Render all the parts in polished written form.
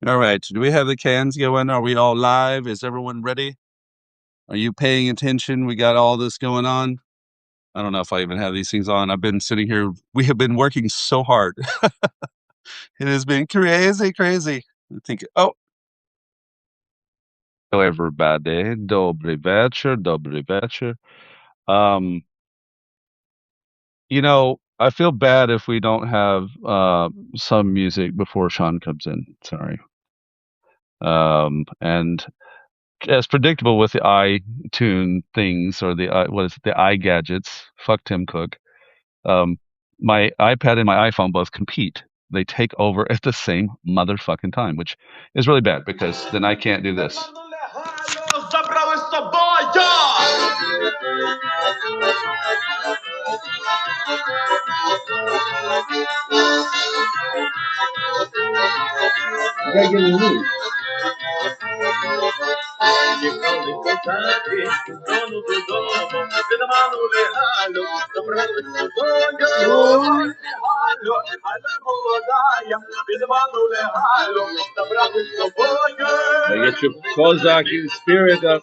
All right. Do we have the cans going? Are we all live? Is everyone ready? Are you paying attention? We got all this going on. I don't know if I even have these things on. I've been sitting here. We have been working so hard. It has been crazy, crazy. I think, oh, hello, everybody. Dobry večer, dobry večer. I feel bad if we don't have some music before Shaun comes in. Sorry. And as predictable with the iTunes things or the iGadgets. Fuck Tim Cook. My iPad and my iPhone both compete. They take over at the same motherfucking time, which is really bad because then I can't do this. I get your Kozak in spirit up.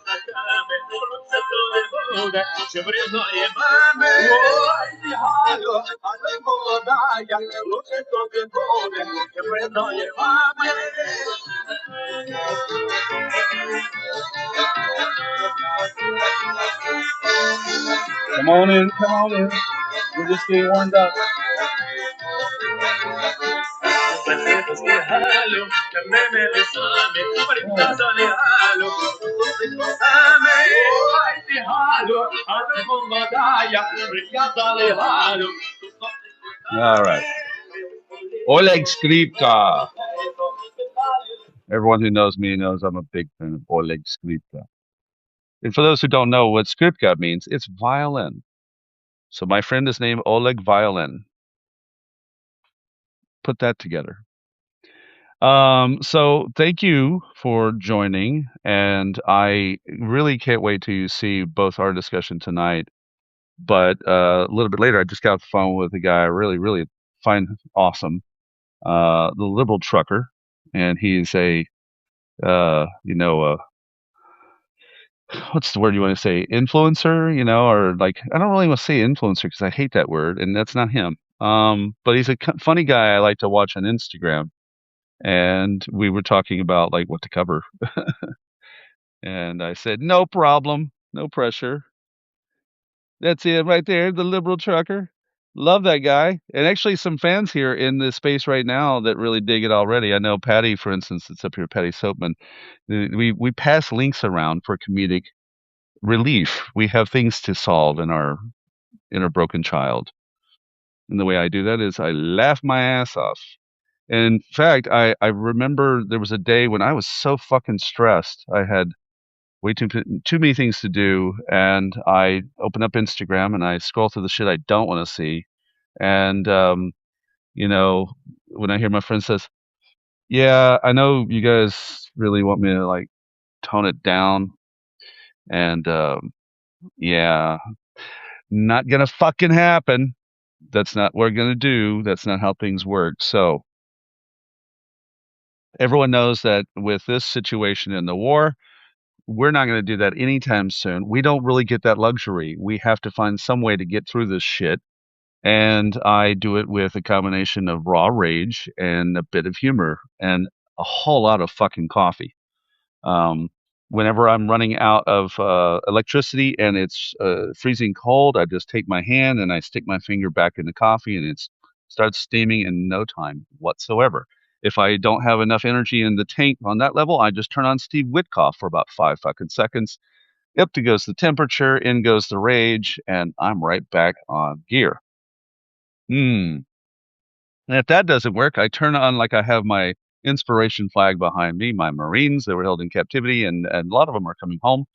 Come on in, come on in. We're just getting warmed up. All right. Oleg Skrypka. Everyone who knows me knows I'm a big fan of Oleg Skrypka. And for those who don't know what Skrypka means, it's violin. So my friend is named Oleg Violin. Put that together. So thank you for joining, and I really can't wait to see both our discussion tonight. But a little bit later, I just got off the phone with a guy I really, really find awesome, the liberal trucker, and he's a, what's the word you want to say, influencer, or like, I don't really want to say influencer because I hate that word, and that's not him. But he's a funny guy I like to watch on Instagram. And we were talking about like what to cover. And I said, no problem, no pressure. That's it right there, the liberal trucker. Love that guy. And actually some fans here in this space right now that really dig it already. I know Patty, for instance, that's up here, Patty Soapman. We pass links around for comedic relief. We have things to solve in our broken child. And the way I do that is I laugh my ass off. In fact, I remember there was a day when I was so fucking stressed. I had way too many things to do, and I open up Instagram and I scroll through the shit I don't want to see. And when I hear my friend says, "Yeah, I know you guys really want me to like tone it down," and yeah, not gonna fucking happen. That's not what we're gonna do. That's not how things work. So everyone knows that with this situation in the war, we're not going to do that anytime soon. We don't really get that luxury. We have to find some way to get through this shit. And I do it with a combination of raw rage and a bit of humor and a whole lot of fucking coffee. Whenever I'm running out of electricity and it's freezing cold, I just take my hand and I stick my finger back in the coffee and it starts steaming in no time whatsoever. If I don't have enough energy in the tank on that level, I just turn on Steve Witkoff for about 5 fucking seconds. Up goes the temperature, in goes the rage, and I'm right back on gear. And if that doesn't work, I turn on like I have my inspiration flag behind me, my Marines that were held in captivity, and a lot of them are coming home.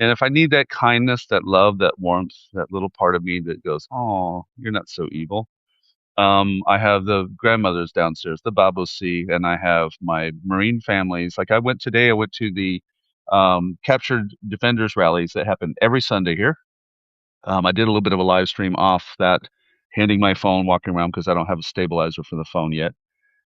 And if I need that kindness, that love, that warmth, that little part of me that goes, "Oh, you're not so evil," I have the grandmothers downstairs, the babusi, and I have my Marine families. Like I went to the captured defenders rallies that happen every Sunday here. I did a little bit of a live stream off that, handing my phone, walking around because I don't have a stabilizer for the phone yet.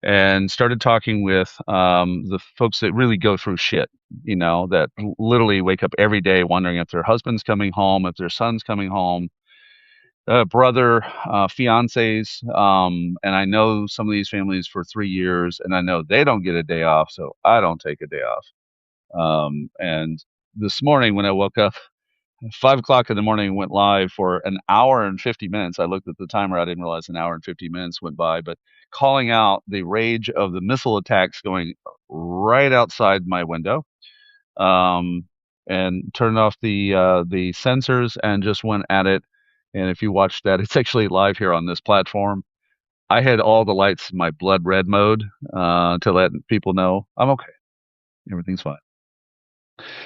and started talking with the folks that really go through shit, that literally wake up every day wondering if their husband's coming home, if their son's coming home, brother, fiancés. And I know some of these families for 3 years, and I know they don't get a day off, so I don't take a day off. And this morning when I woke up, 5 o'clock in the morning, went live for an hour and 50 minutes. I looked at the timer. I didn't realize an hour and 50 minutes went by, but calling out the rage of the missile attacks going right outside my window, and turned off the sensors and just went at it. And if you watch that, it's actually live here on this platform. I had all the lights in my blood red mode to let people know I'm okay. Everything's fine.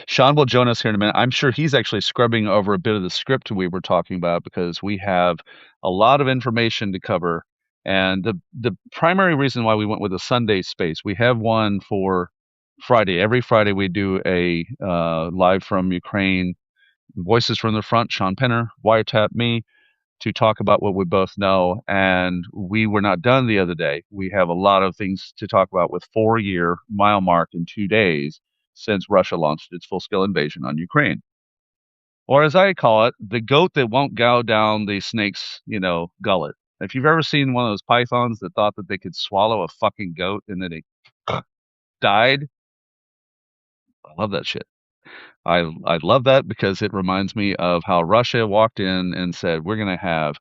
Shaun will join us here in a minute. I'm sure he's actually scrubbing over a bit of the script we were talking about because we have a lot of information to cover. And the primary reason why we went with a Sunday space, we have one for Friday. Every Friday we do a live from Ukraine, Voices from the Front, Shaun Pinner, Wiretap me, to talk about what we both know. And we were not done the other day. We have a lot of things to talk about with 4-year mile mark in 2 days since Russia launched its full-scale invasion on Ukraine. Or as I call it, the goat that won't go down the snake's, gullet. If you've ever seen one of those pythons that thought that they could swallow a fucking goat and then it died, I love that shit. I love that because it reminds me of how Russia walked in and said, we're going to have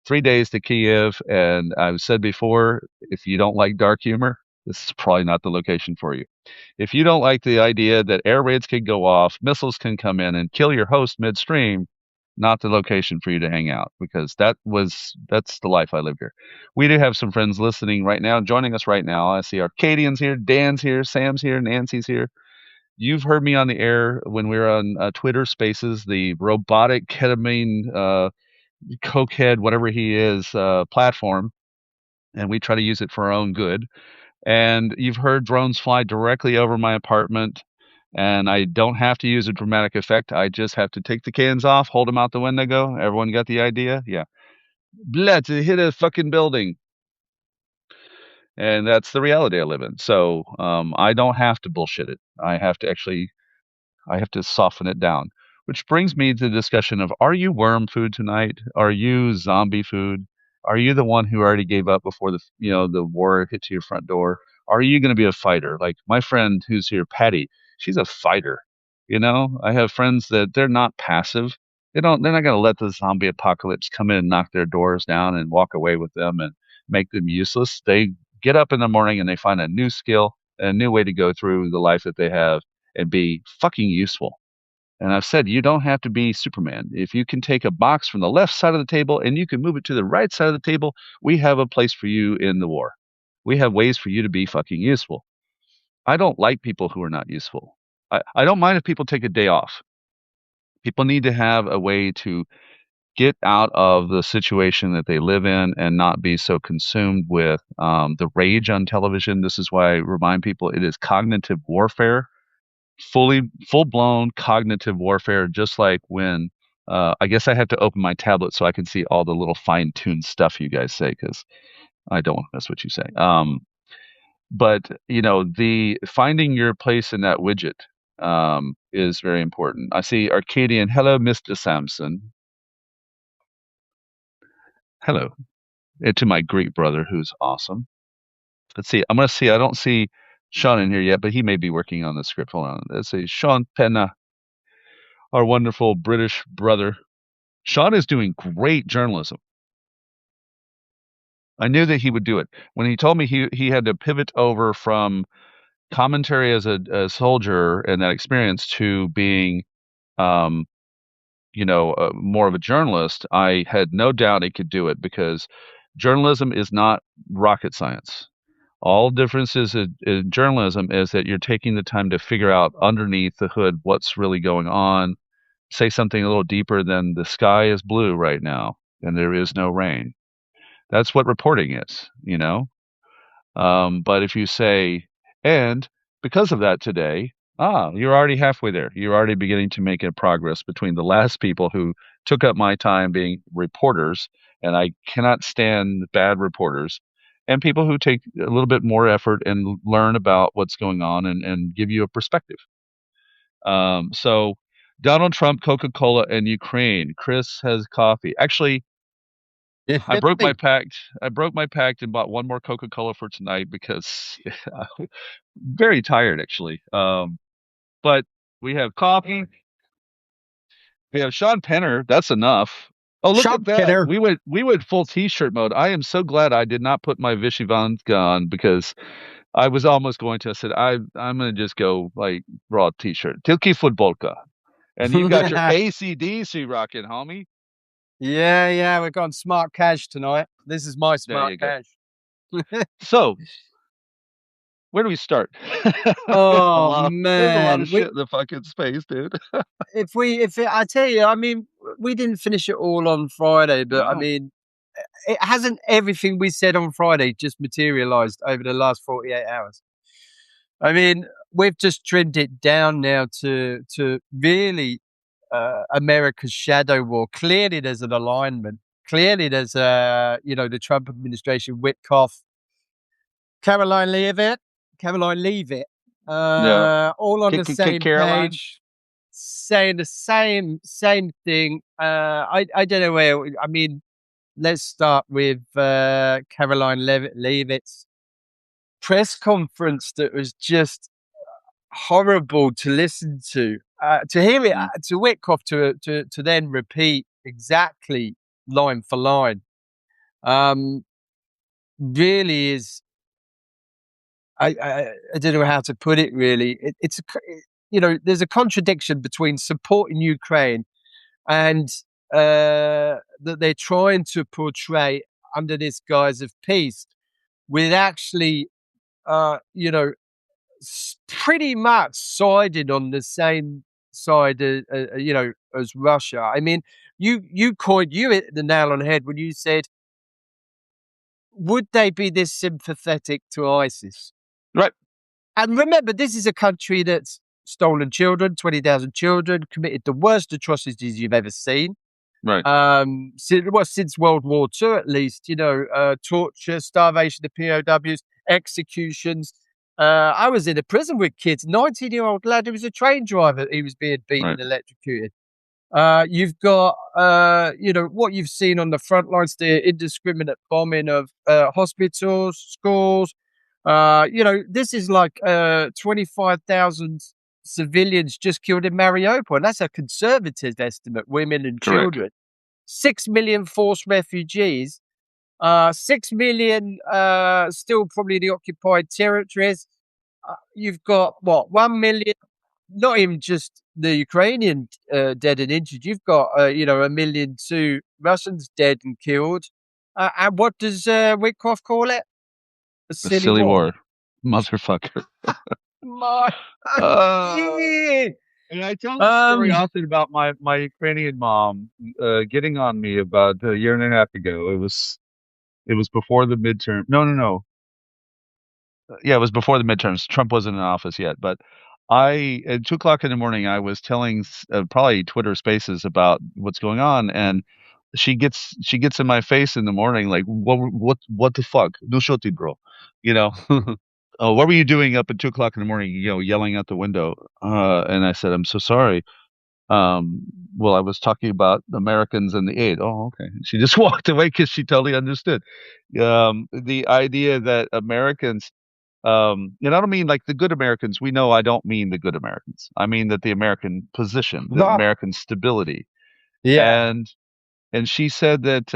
3 days to Kiev. And I've said before, if you don't like dark humor, this is probably not the location for you. If you don't like the idea that air raids can go off, missiles can come in and kill your host midstream, not the location for you to hang out, because that's the life I live here. We do have some friends listening right now, joining us right now. I see Arcadian's here, Dan's here, Sam's here, Nancy's here. You've heard me on the air when we were on Twitter Spaces, the robotic ketamine, cokehead, whatever he is, platform, and we try to use it for our own good. And you've heard drones fly directly over my apartment, and I don't have to use a dramatic effect. I just have to take the cans off, hold them out the window, go. Everyone got the idea? Yeah. Let's hit a fucking building. And that's the reality I live in. So I don't have to bullshit it. I have to soften it down. Which brings me to the discussion of, are you worm food tonight? Are you zombie food? Are you the one who already gave up before the war hit to your front door? Are you going to be a fighter? Like my friend who's here, Patty, she's a fighter. I have friends that they're not passive. They're not going to let the zombie apocalypse come in and knock their doors down and walk away with them and make them useless. They get up in the morning and they find a new skill, a new way to go through the life that they have and be fucking useful. And I've said, you don't have to be Superman. If you can take a box from the left side of the table and you can move it to the right side of the table, we have a place for you in the war. We have ways for you to be fucking useful. I don't like people who are not useful. I don't mind if people take a day off. People need to have a way to get out of the situation that they live in and not be so consumed with the rage on television. This is why I remind people it is cognitive warfare. Full-blown cognitive warfare, just like when I guess I have to open my tablet so I can see all the little fine-tuned stuff you guys say, because I don't want to miss what you say. But the finding your place in that widget is very important. I see Arcadian. Hello, Mr. Sampson. Hello. And to my Greek brother, who's awesome. Let's see. I'm going to see. I don't see Shaun in here yet, but he may be working on the script. Hold on. Let's see. Shaun Pinner, our wonderful British brother. Shaun is doing great journalism. I knew that he would do it. When he told me he had to pivot over from commentary as a soldier and that experience to being, more of a journalist, I had no doubt he could do it, because journalism is not rocket science. All differences in journalism is that you're taking the time to figure out underneath the hood what's really going on. Say something a little deeper than the sky is blue right now and there is no rain. That's what reporting is, But if you say, and because of that today, you're already halfway there. You're already beginning to make a progress between the last people who took up my time being reporters, and I cannot stand bad reporters, and people who take a little bit more effort and learn about what's going on and give you a perspective. So Donald Trump, Coca-Cola, and Ukraine. Chris has coffee. Actually, I broke my pact. I broke my pact and bought one more Coca-Cola for tonight because I'm very tired, actually. But we have coffee. We have Shaun Pinner. That's enough. Oh, look at Shaun that. Pinner. We went full t-shirt mode. I am so glad I did not put my Vichy vodka on because I was almost going to. I said I'm going to just go like raw t-shirt. Tilki futbolka. And you got your AC/DC rocking, homie. Yeah, we're going smart cash tonight. This is my smart cash. So, where do we start? Oh There's a lot man, of shit in the fucking space, dude. I tell you, I mean, we didn't finish it all on Friday, but I No. mean, it hasn't everything we said on Friday just materialized over the last 48 hours. I mean, we've just trimmed it down now to really America's shadow war. Clearly, there's an alignment. Clearly, there's the Trump administration, Witkoff, Caroline Leavitt, Yeah. all on the same Caroline. page, saying the same thing. I don't know where. I mean, let's start with Caroline Leavitt's press conference that was just horrible to listen to. To hear it, to Witkoff to then repeat exactly line for line, really is. I don't know how to put it. Really, there's a contradiction between supporting Ukraine and that they're trying to portray under this guise of peace, with actually, pretty much sided on the same side, as Russia. I mean, you hit the nail on the head when you said, would they be this sympathetic to ISIS? Right. And remember, this is a country that's stolen children, 20,000 children, committed the worst atrocities you've ever seen. Right. Since World War II, at least, torture, starvation of POWs, executions. I was in a prison with kids, 19-year-old lad who was a train driver. He was being beaten and electrocuted. You've got, what you've seen on the front lines, the indiscriminate bombing of hospitals, schools. This is like 25,000 civilians just killed in Mariupol, and that's a conservative estimate, women and children. 6 million forced refugees, 6 million still probably the occupied territories. You've got, 1 million, not even just the Ukrainian dead and injured. You've got, 1.2 million Russians dead and killed. And what does Witkoff call it? A silly war. Motherfucker. And I tell this story often about my Ukrainian mom getting on me about a year and a half ago. It was before the midterm. No. Yeah, it was before the midterms. Trump wasn't in office yet, but at 2 o'clock in the morning, I was telling probably Twitter Spaces about what's going on, and she gets in my face in the morning like, what the fuck? No shoti, bro. Oh, what were you doing up at 2 o'clock in the morning? Yelling out the window. And I said, I'm so sorry. Well, I was talking about Americans and the aid. Oh, okay. She just walked away because she totally understood. The idea that Americans, and I don't mean like the good Americans. We know I don't mean the good Americans. I mean that the American position, the American stability. Yeah. And she said that,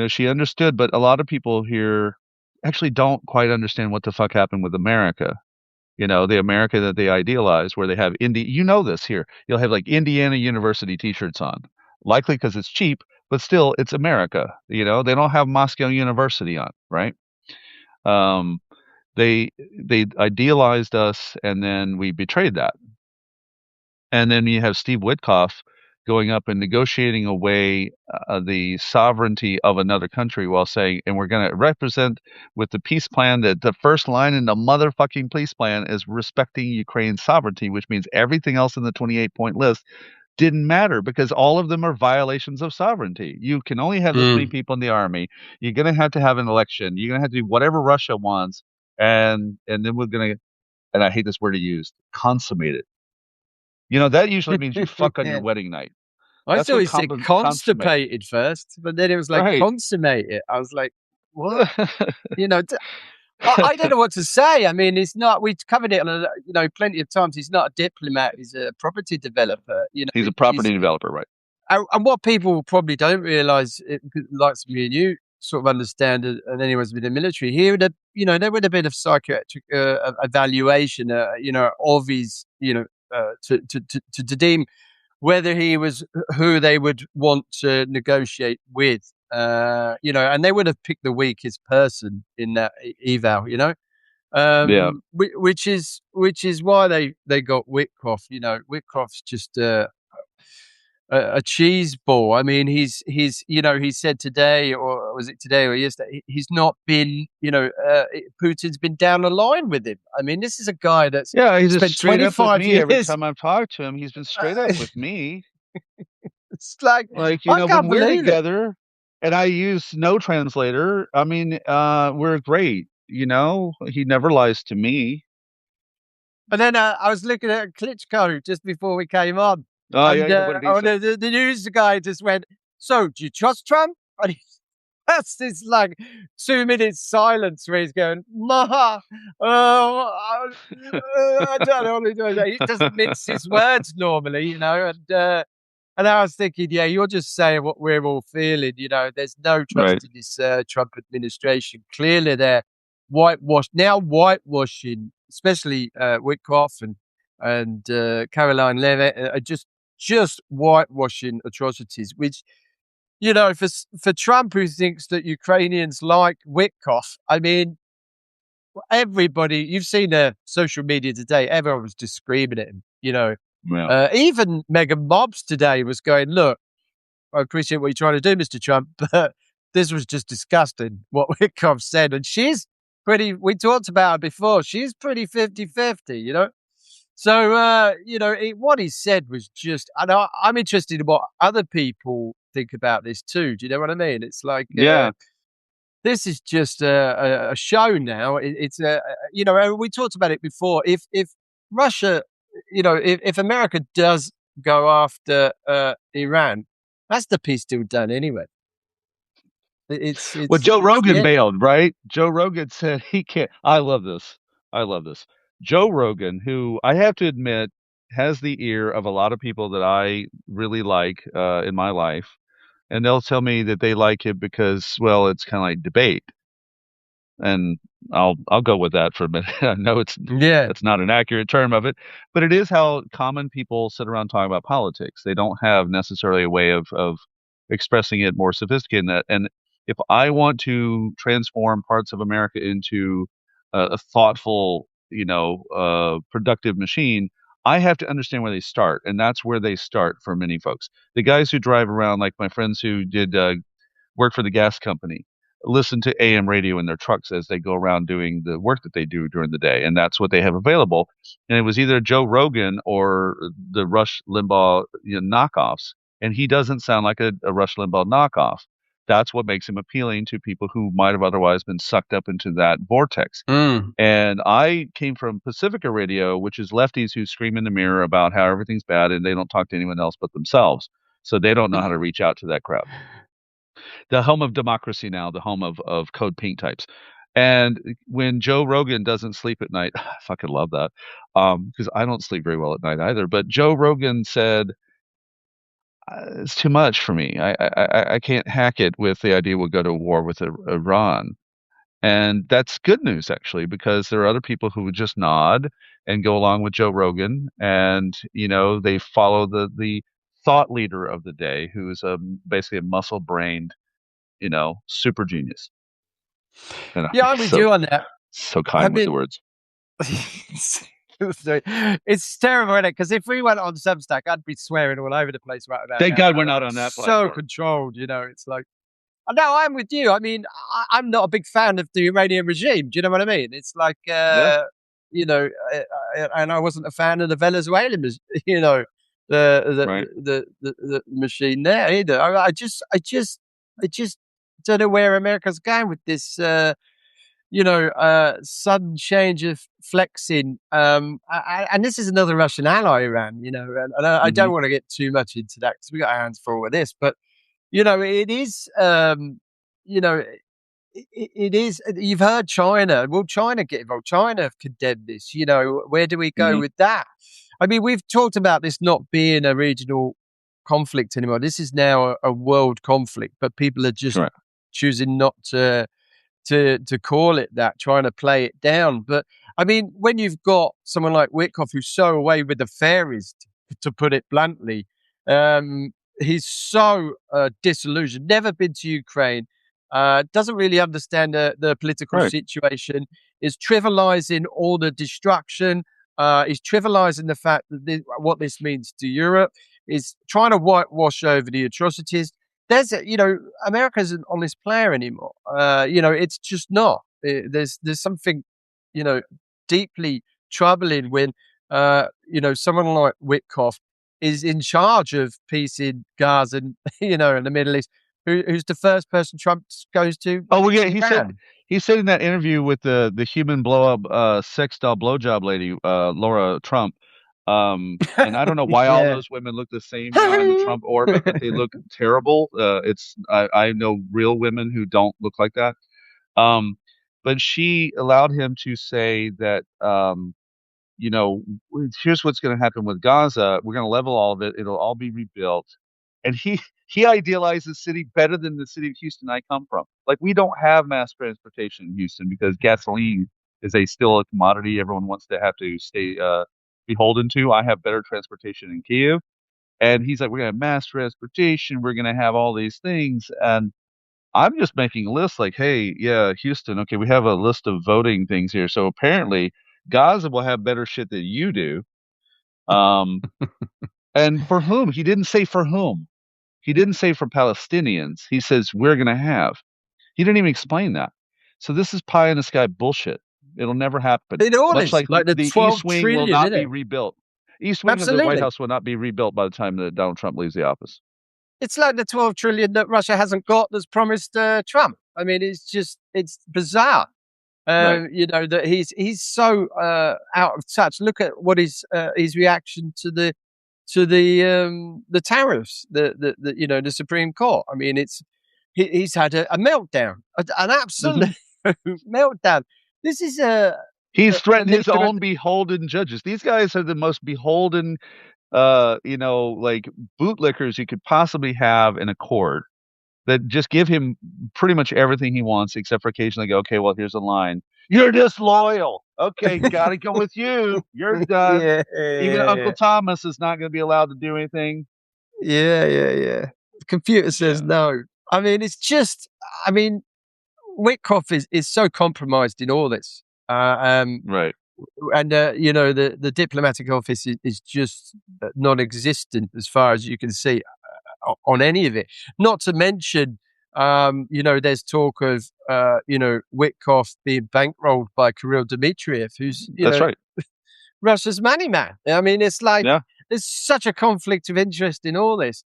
she understood, but a lot of people here actually don't quite understand what the fuck happened with America. The America that they idealize, where they have this here. You'll have like Indiana University t-shirts on, likely because it's cheap, but still it's America. They don't have Moscow University on, right? They idealized us, and then we betrayed that. And then you have Steve Witkoff going up and negotiating away the sovereignty of another country while saying, and we're going to represent with the peace plan that the first line in the motherfucking peace plan is respecting Ukraine's sovereignty, which means everything else in the 28-point list didn't matter because all of them are violations of sovereignty. You can only have this many people in the army. You're going to have an election. You're going to have to do whatever Russia wants, and then we're going to, and I hate this word to use, consummate it. That usually means you fuck on your wedding night. I That's thought what he said constipated first, but then it was like right. consummate it. I was like, what? I don't know what to say. I mean, it's not. We've covered it on plenty of times. He's not a diplomat. He's a property developer. He's a property developer, right? And what people probably don't realise, like me and you, sort of understand, and anyone's been in the military, here, there would have been a psychiatric evaluation, of his, to deem whether he was who they would want to negotiate with, and they would have picked the weakest person in that eval, which is why they got Witkoff. Witkoff's just a cheese ball. I mean, he said today, or was it today or yesterday, he's not been, Putin's been down the line with him. I mean, this is a guy that's he's spent straight 25 up with me years. Every time I've talked to him, he's been straight up with me. It's like I can't when we're together and I use no translator, I mean, we're great. He never lies to me. And then I was looking at Klitschko just before we came on. Oh, and, the news guy just went, "So, do you trust Trump?" And that's this like 2 minutes silence where he's going, I don't know. He doesn't mince his words normally, and I was thinking, yeah, you're just saying what we're all feeling. There's no trust in this Trump administration. Clearly, they're whitewashing, especially Witkoff and Caroline Leavitt, are just whitewashing atrocities, which, for Trump, who thinks that Ukrainians like Witkoff, I mean, everybody, you've seen social media today, everyone was just screaming at him, even Meghan Mobs today was going, look, I appreciate what you're trying to do, Mr. Trump, but this was just disgusting, what Witkoff said. And she's we talked about her before, she's pretty 50-50, So, what he said was just, and I'm interested in what other people think about this too. Do you know what I mean? It's like, this is just a show now. It's we talked about it before. If Russia, if America does go after Iran, that's the peace deal done anyway. It's well, Joe Rogan bailed, right? Joe Rogan said he can't. I love this. Joe Rogan, who I have to admit has the ear of a lot of people that I really like in my life, and they'll tell me that they like it because, well, it's kind of like debate, and I'll go with that for a minute. I know it's not an accurate term of it, but it is how common people sit around talking about politics. They don't have necessarily a way of expressing it more sophisticated than that. And if I want to transform parts of America into a thoughtful, productive machine, I have to understand where they start. And that's where they start for many folks. The guys who drive around, like my friends who did work for the gas company, listen to AM radio in their trucks as they go around doing the work that they do during the day. And that's what they have available. And it was either Joe Rogan or the Rush Limbaugh knockoffs. And he doesn't sound like a Rush Limbaugh knockoff. That's what makes him appealing to people who might have otherwise been sucked up into that vortex. And I came from Pacifica Radio, which is lefties who scream in the mirror about how everything's bad and they don't talk to anyone else but themselves. So they don't know how to reach out to that crowd. The home of democracy now, the home of Code Pink types. And when Joe Rogan doesn't sleep at night, I fucking love that, because I don't sleep very well at night either. But Joe Rogan said, it's too much for me. I can't hack it with the idea we'll go to war with Iran. And that's good news, actually, because there are other people who would just nod and go along with Joe Rogan. And, they follow the thought leader of the day, who is basically a muscle-brained, super genius. And I'm with you on that. So kind with the words. It's terrible, isn't it? Because if we went on Substack, I'd be swearing all over the place right about Thank God we're not on that platform. So controlled, it's like, no, I'm with you. I mean, I'm not a big fan of the Iranian regime. Do you know what I mean? It's like, and I wasn't a fan of the Venezuelan, Right. the machine there either. I just don't know where America's going with this. Sudden change of flexing. And this is another Russian ally, Iran. And I don't want to get too much into that because we got our hands full with this, but it is. It is. You've heard China. Will China get involved? China have condemned this. Where do we go with that? I mean, we've talked about this not being a regional conflict anymore. This is now a world conflict, but people are just choosing not to call it that, trying to play it down. But I mean, when you've got someone like Witkoff who's so away with the fairies, to put it bluntly, he's so disillusioned, never been to Ukraine, doesn't really understand the political situation, is trivializing all the destruction, is trivializing the fact that what this means to Europe, is trying to whitewash over the atrocities. America isn't on this player anymore. It's just not. There's something, deeply troubling when, someone like Witkoff is in charge of peace in Gaza and, in the Middle East, who's the first person Trump goes to. Oh, yeah, he said in that interview with the human blow-up sex doll blowjob lady, Laura Trump. And I don't know why all those women look the same now in the Trump orbit, but they look terrible. I know real women who don't look like that. But she allowed him to say that, here's what's going to happen with Gaza. We're going to level all of it. It'll all be rebuilt. And he idealized the city better than the city of Houston I come from. Like, we don't have mass transportation in Houston because gasoline is still a commodity everyone wants to have to stay beholden to. I have better transportation in Kiev. And he's like, we're going to have mass transportation. We're going to have all these things. And I'm just making a list like, hey, yeah, Houston. Okay, we have a list of voting things here. So apparently Gaza will have better shit than you do. And for whom? He didn't say for whom. He didn't say for Palestinians. He says we're going to have. He didn't even explain that. So this is pie in the sky bullshit. It'll never happen. Much like the East Wing trillion, will not be rebuilt. East Wing of the White House will not be rebuilt by the time that Donald Trump leaves the office. It's like the 12 trillion that Russia hasn't got that's promised Trump. I mean, it's bizarre. That he's so out of touch. Look at what his reaction to the tariffs, the Supreme Court. I mean, he's had a meltdown, an absolute meltdown. This is he's threatened his own beholden judges. These guys are the most beholden, like bootlickers you could possibly have in a court that just give him pretty much everything he wants, except for occasionally go, okay, well, here's a line. You're disloyal. Okay, gotta go with you. You're done. Even Uncle Thomas is not going to be allowed to do anything. Yeah. The computer says no. I mean, it's just, Witkoff is so compromised in all this. Right. And, the diplomatic office is just non-existent as far as you can see on any of it. Not to mention, there's talk of, Witkoff being bankrolled by Kirill Dmitriev, who's, That's right. Russia's money man. I mean, it's like, there's such a conflict of interest in all this.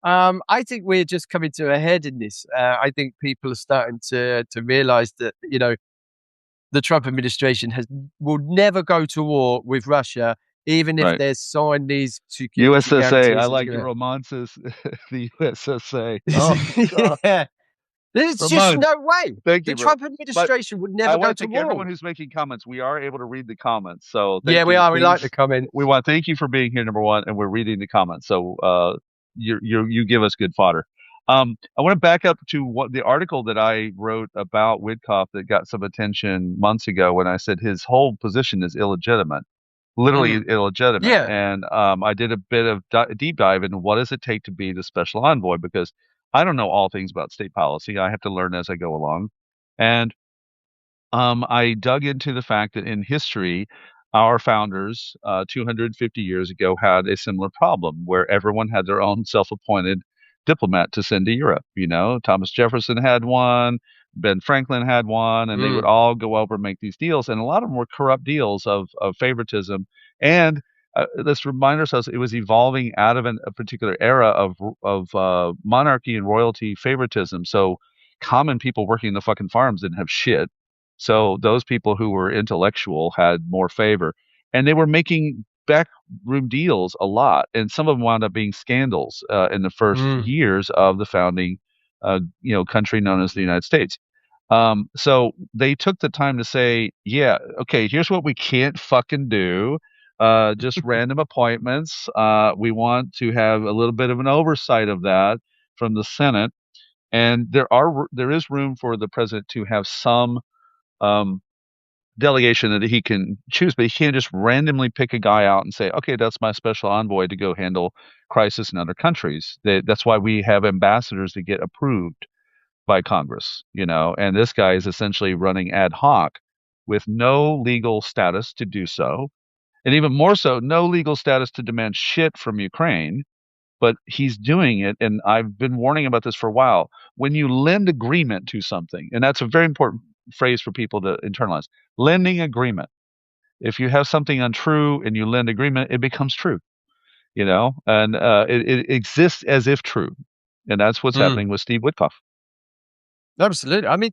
I think we're just coming to a head in this. I think people are starting to realize that, the Trump administration will never go to war with Russia, even if they're signed these USSA. I like your romances. The USSA. Oh, God. There's just no way. Thank you, the Trump administration would never go to war. Everyone who's making comments, we are able to read the comments. So we are. We like the comments. We want to thank you for being here, number one, and we're reading the comments. So you give us good fodder. I want to back up to the article that I wrote about Witkoff that got some attention months ago when I said his whole position is illegitimate, literally illegitimate. Yeah. And I did a bit of deep dive into what does it take to be the special envoy, because I don't know all things about state policy. I have to learn as I go along. And I dug into the fact that in history, our founders 250 years ago had a similar problem where everyone had their own self-appointed diplomat to send to Europe. Thomas Jefferson had one, Ben Franklin had one, and they would all go over and make these deals. And a lot of them were corrupt deals of favoritism and let's remind ourselves it was evolving out of a particular era of monarchy and royalty favoritism. So common people working in the fucking farms didn't have shit. So those people who were intellectual had more favor, and they were making backroom deals a lot, and some of them wound up being scandals in the first years of the founding, country known as the United States. So they took the time to say, yeah, okay, here's what we can't fucking do. Just random appointments. We want to have a little bit of an oversight of that from the Senate. And there is room for the president to have some um, delegation that he can choose, but he can't just randomly pick a guy out and say, okay, that's my special envoy to go handle crisis in other countries. That's why we have ambassadors to get approved by Congress, and this guy is essentially running ad hoc with no legal status to do so. And even more so, no legal status to demand shit from Ukraine, but he's doing it. And I've been warning about this for a while. When you lend agreement to something, and that's a very important phrase for people to internalize, lending agreement. If you have something untrue and you lend agreement, it becomes true, and it exists as if true. And that's what's happening with Steve Witkoff. Absolutely. I mean,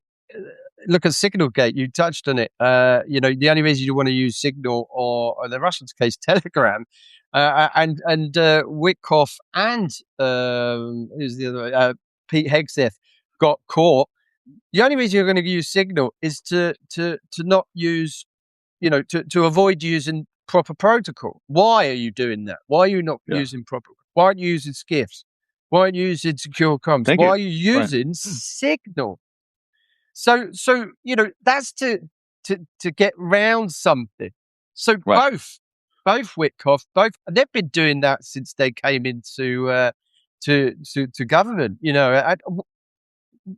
look at Signalgate. You touched on it. The only reason you want to use Signal or in the Russians' case, Telegram, and Witkoff and who's the other? Pete Hegseth got caught. The only reason you're going to use Signal is to not use, to avoid using proper protocol. Why are you doing that? Why are you not using proper? Why aren't you using skiffs? Why aren't you using secure comms? Why are you using Signal? So that's to get round something. So both Witkoff, they've been doing that since they came into to government.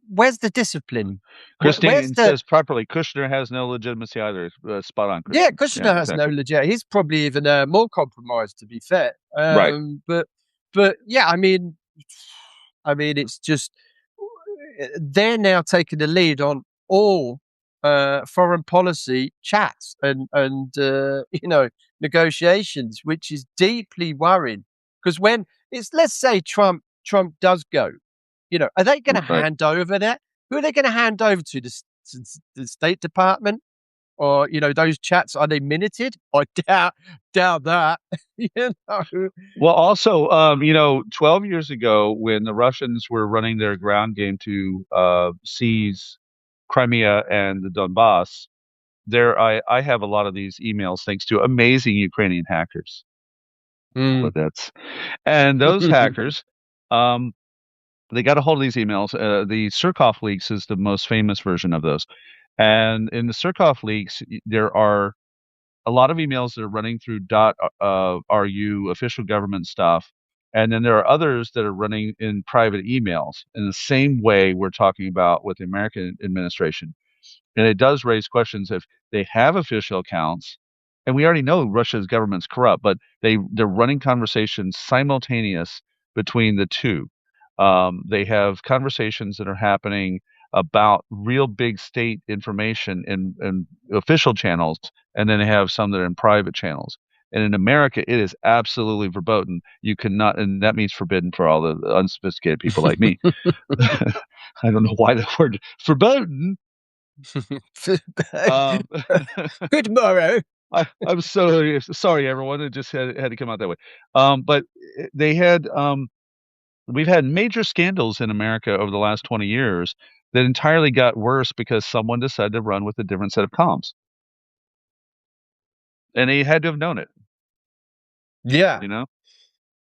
Where's the discipline? Christine says properly, Kushner has no legitimacy either. Spot on, Christine. Yeah, Kushner has no legitimacy. He's probably even more compromised, to be fair. Right. But yeah, I mean, it's just they're now taking the lead on all foreign policy chats and negotiations, which is deeply worrying. Because when let's say Trump does go, are they going to hand over that? Who are they going to hand over to? The State Department? Or, those chats, are they minuted? I doubt that. Well, also, 12 years ago, when the Russians were running their ground game to seize Crimea and the Donbass, I have a lot of these emails thanks to amazing Ukrainian hackers. And those hackers, they got a hold of these emails. The Surkov leaks is the most famous version of those. And in the Surkov leaks, there are a lot of emails that are running through .ru official government stuff. And then there are others that are running in private emails in the same way we're talking about with the American administration. And it does raise questions if they have official accounts, and we already know Russia's government's corrupt, but they're running conversations simultaneous between the two. They have conversations that are happening about real big state information in official channels, and then they have some that are in private channels. And in America, it is absolutely verboten. You cannot, and that means forbidden for all the unsophisticated people like me. I don't know why the word verboten. Good morrow. I'm so sorry, everyone. It just had to come out that way. But they had, we've had major scandals in America over the last 20 years that entirely got worse because someone decided to run with a different set of comms. And they had to have known it. Yeah.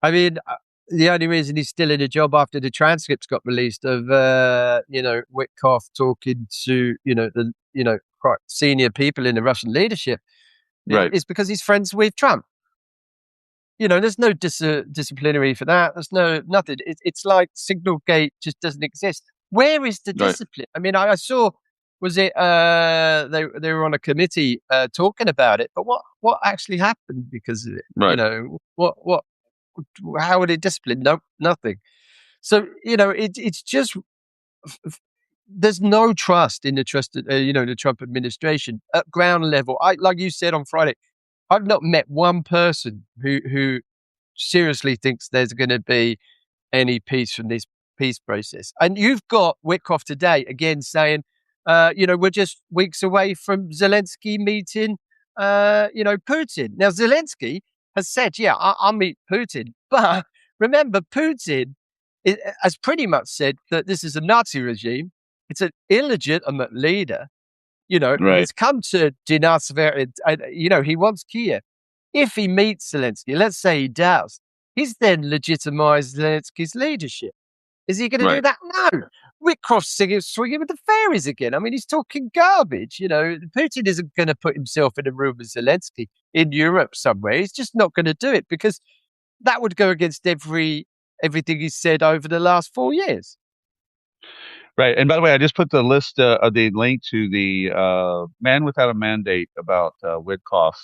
I mean, the only reason he's still in a job after the transcripts got released of, Witkoff talking to, quite senior people in the Russian leadership is because he's friends with Trump. There's no disciplinary for that. There's nothing. It's like Signalgate just doesn't exist. Where is the discipline? I mean, I saw, was it, they were on a committee talking about it, but what actually happened because of it? How would it discipline? No, nothing. So, it's just, there's no trust in the Trump administration at ground level. Like you said on Friday, I've not met one person who seriously thinks there's going to be any peace from this peace process. And you've got Witkoff today again saying, we're just weeks away from Zelensky meeting, Putin. Now, Zelensky has said, yeah, I'll meet Putin. But remember, Putin has pretty much said that this is a Nazi regime. It's an illegitimate leader, and Right. it's come to denazify, he wants Kiev. If he meets Zelensky, let's say he does, he's then legitimized Zelensky's leadership. Is he going to do Right. that? No. Witkoff's swinging with the fairies again. I mean, he's talking garbage. Putin isn't going to put himself in a room with Zelensky in Europe somewhere. He's just not going to do it because that would go against everything he's said over the last 4 years. Right. And by the way, I just put the list of the link to the Man Without a Mandate about Witkoff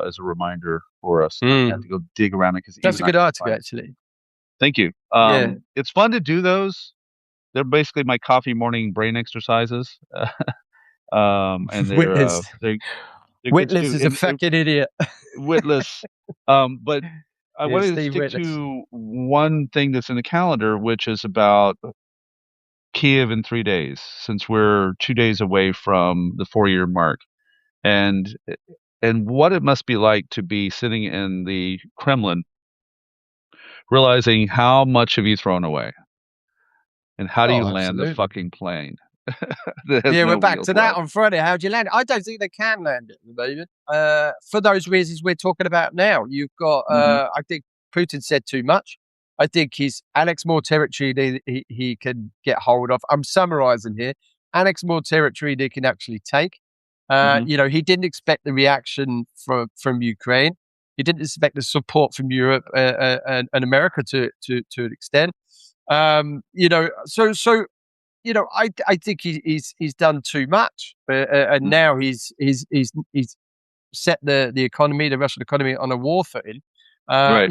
as a reminder for us. I have to go dig around it because That's a good article, actually. Thank you. Yeah. It's fun to do those. They're basically my coffee morning brain exercises. And they're Witless is a fucking idiot. Witless. But I wanted to Steve stick Witless. to one thing that's in the calendar, which is about Kiev in 3 days, since we're 2 days away from the 4-year mark, and what it must be like to be sitting in the Kremlin, realizing how much have you thrown away, and how do you land the fucking plane? We're back to that on Friday. How do you land it? I don't think they can land it at the moment. For those reasons we're talking about now, you've got. I think Putin said too much. I think he's annexed more territory than he can get hold of. I'm summarizing here. Annexed more territory than he can actually take. He didn't expect the reaction from Ukraine. He didn't expect the support from Europe and America to an extent. I think he's done too much, and now he's set the economy, the Russian economy, on a war footing. But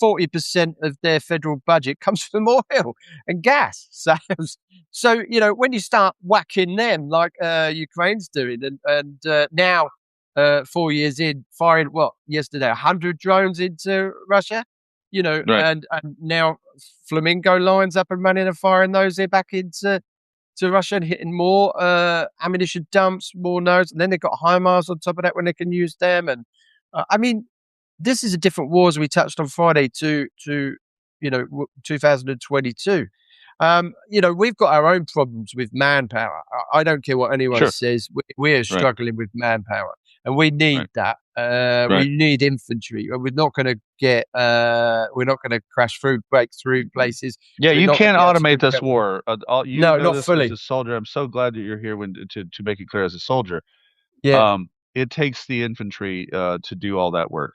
40% of their federal budget comes from oil and gas sales. So when you start whacking them like Ukraine's doing, and now 4 years in, firing yesterday 100 drones into Russia, and now Flamingo lines up and running and firing those back into Russia and hitting more ammunition dumps, more nodes, and then they've got HIMARS on top of that when they can use them. And this is a different war, as we touched on Friday, to 2022. We've got our own problems with manpower. I don't care what anyone says. We're struggling with manpower, and we need that. We need infantry. We're not going to get. We're not going to break through places. Yeah, you can't automate this war. Not fully. As a soldier, I'm so glad that you're here to make it clear as a soldier. Yeah. It takes the infantry to do all that work.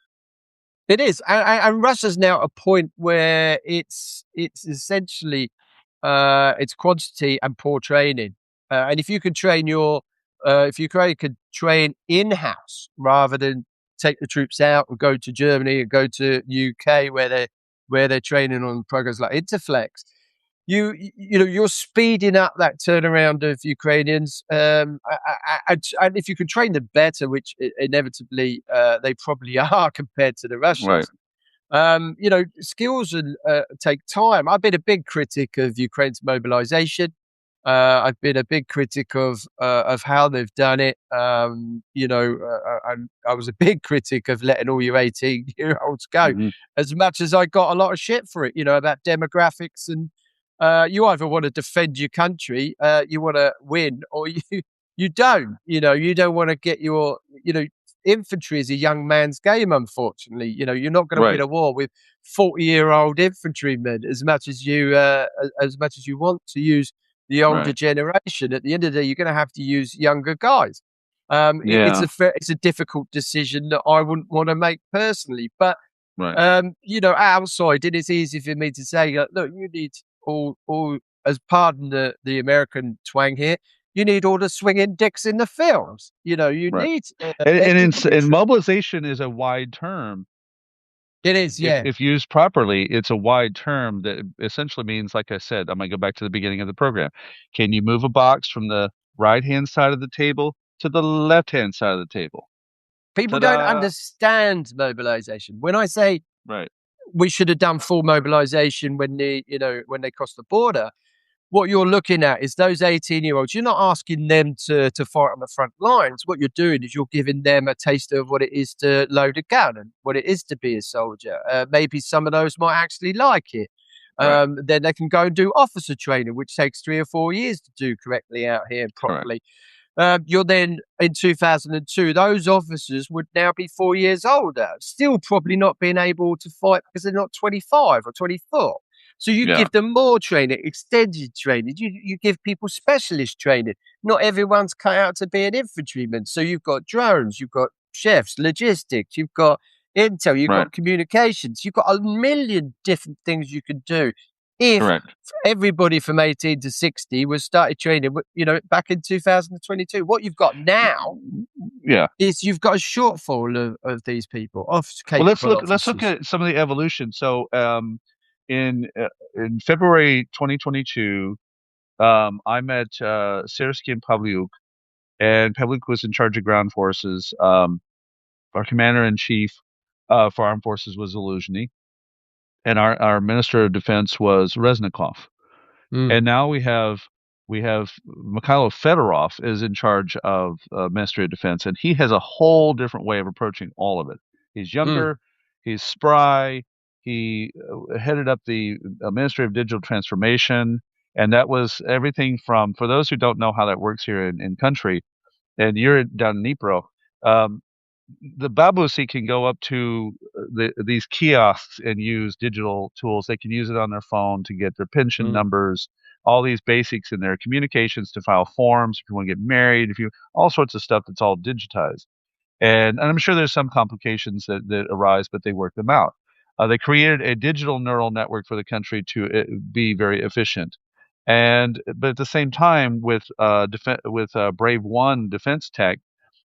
It is, and Russia's now at a point where it's essentially it's quantity and poor training. And if you can train if Ukraine could train in-house rather than take the troops out and go to Germany and go to UK where they're training on programs like Interflex, you're speeding up that turnaround of Ukrainians. And if you can train them better, which inevitably they probably are compared to the Russians, skills take time. I've been a big critic of Ukraine's mobilization. I've been a big critic of how they've done it. I was a big critic of letting all your 18-year-olds go, as much as I got a lot of shit for it, about demographics. And you either want to defend your country, you want to win, or you don't. You don't want to get your, infantry is a young man's game, unfortunately. You're not going to win a war with 40-year-old infantrymen as much as you want to use the older generation. At the end of the day, you're going to have to use younger guys. It's a difficult decision that I wouldn't want to make personally. But outside, it is easy for me to say, look, you need all as pardon the American twang here. You need all the swinging dicks in the films. You need. And mobilization is a wide term. It is, yeah. If used properly, it's a wide term that essentially means, like I said, I'm going to go back to the beginning of the program. Can you move a box from the right-hand side of the table to the left-hand side of the table? People Ta-da! don't understand mobilization. When I say Right. we should have done full mobilization when they crossed the border, what you're looking at is those 18-year-olds. You're not asking them to fight on the front lines. What you're doing is you're giving them a taste of what it is to load a gun and what it is to be a soldier. Maybe some of those might actually like it. Right. Then they can go and do officer training, which takes 3 or 4 years to do correctly out here and properly. You're then in 2002, those officers would now be 4 years older, still probably not being able to fight because they're not 25 or 24. So you Yeah. give them more training, extended training. You give people specialist training. Not everyone's cut out to be an infantryman. So you've got drones, you've got chefs, logistics, you've got intel, you've Right. got communications, you've got a million different things you can do. If Correct. everybody from 18 to 60 was started training, back in 2022, what you've got now Yeah. is you've got a shortfall of these people. Well, let's look at some of the evolution. So, in February 2022, I met Sersky and Pavliuk, and Pavliuk was in charge of ground forces. Our commander in chief for armed forces was Zaluzhny, and our minister of defense was Reznikov. And now we have Mikhailo Fedorov is in charge of Ministry of Defense, and he has a whole different way of approaching all of it. He's younger, he's spry. He headed up the Ministry of Digital Transformation, and that was everything from, for those who don't know how that works here in country, and you're down in Dnipro, the Babusi can go up to these kiosks and use digital tools. They can use it on their phone to get their pension numbers, all these basics in their communications, to file forms if you want to get married, all sorts of stuff that's all digitized. And I'm sure there's some complications that arise, but they work them out. They created a digital neural network for the country to be very efficient. But at the same time, with Brave1 defense tech,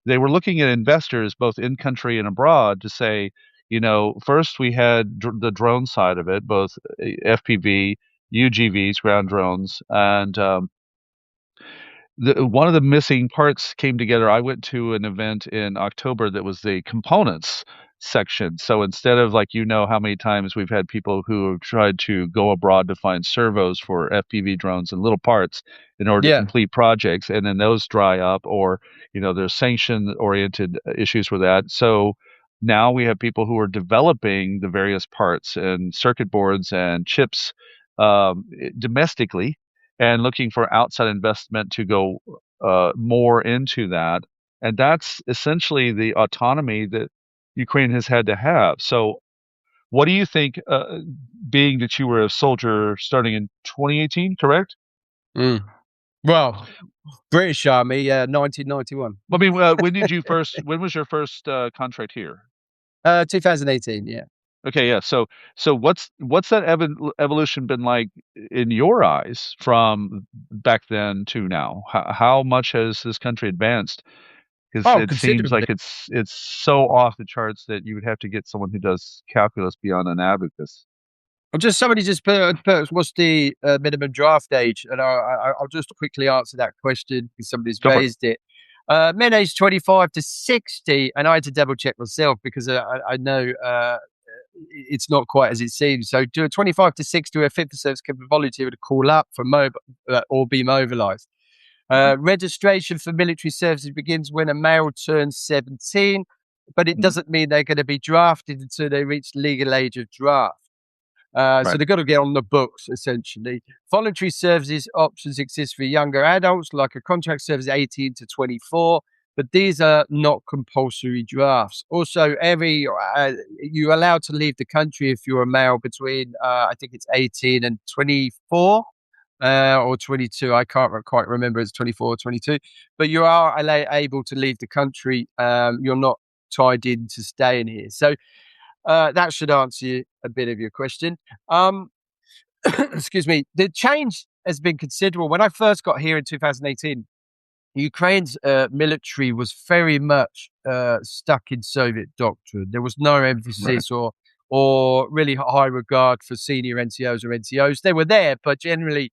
they were looking at investors both in country and abroad to say, first we had the drone side of it, both FPV, UGVs, ground drones, and one of the missing parts came together. I went to an event in October that was the components section. So instead of, like, how many times we've had people who have tried to go abroad to find servos for FPV drones and little parts in order to complete projects, and then those dry up, or there's sanction-oriented issues with that. So now we have people who are developing the various parts and circuit boards and chips domestically, and looking for outside investment to go more into that. And that's essentially the autonomy that Ukraine has had to have. So what do you think, being that you were a soldier starting in 2018, correct? Well, British Army, 1991. I mean, when was your first contract here? 2018, yeah. Okay, yeah. So what's that evolution been like in your eyes from back then to now? How much has this country advanced? Because it seems like it's so off the charts that you would have to get someone who does calculus beyond an abacus. Somebody just put what's the minimum draft age, and I'll just quickly answer that question because somebody's raised it. Men aged 25 to 60, and I had to double check myself because I know it's not quite as it seems. So do a 25 to 60 who are fit for service can be volunteer to call up for or be mobilized. Registration for military services begins when a male turns 17, but it doesn't mean they're going to be drafted until they reach legal age of draft. So they've got to get on the books, essentially. Voluntary services options exist for younger adults, like a contract service 18 to 24, but these are not compulsory drafts. Also, you're allowed to leave the country if you're a male between, I think it's 18 and 24. Or 22, I can't quite remember, it's 24 or 22, but you are able to leave the country. You're not tied into staying here. So that should answer a bit of your question. Excuse me. The change has been considerable. When I first got here in 2018, Ukraine's military was very much stuck in Soviet doctrine. There was no emphasis or really high regard for senior NCOs or NCOs. They were there, but generally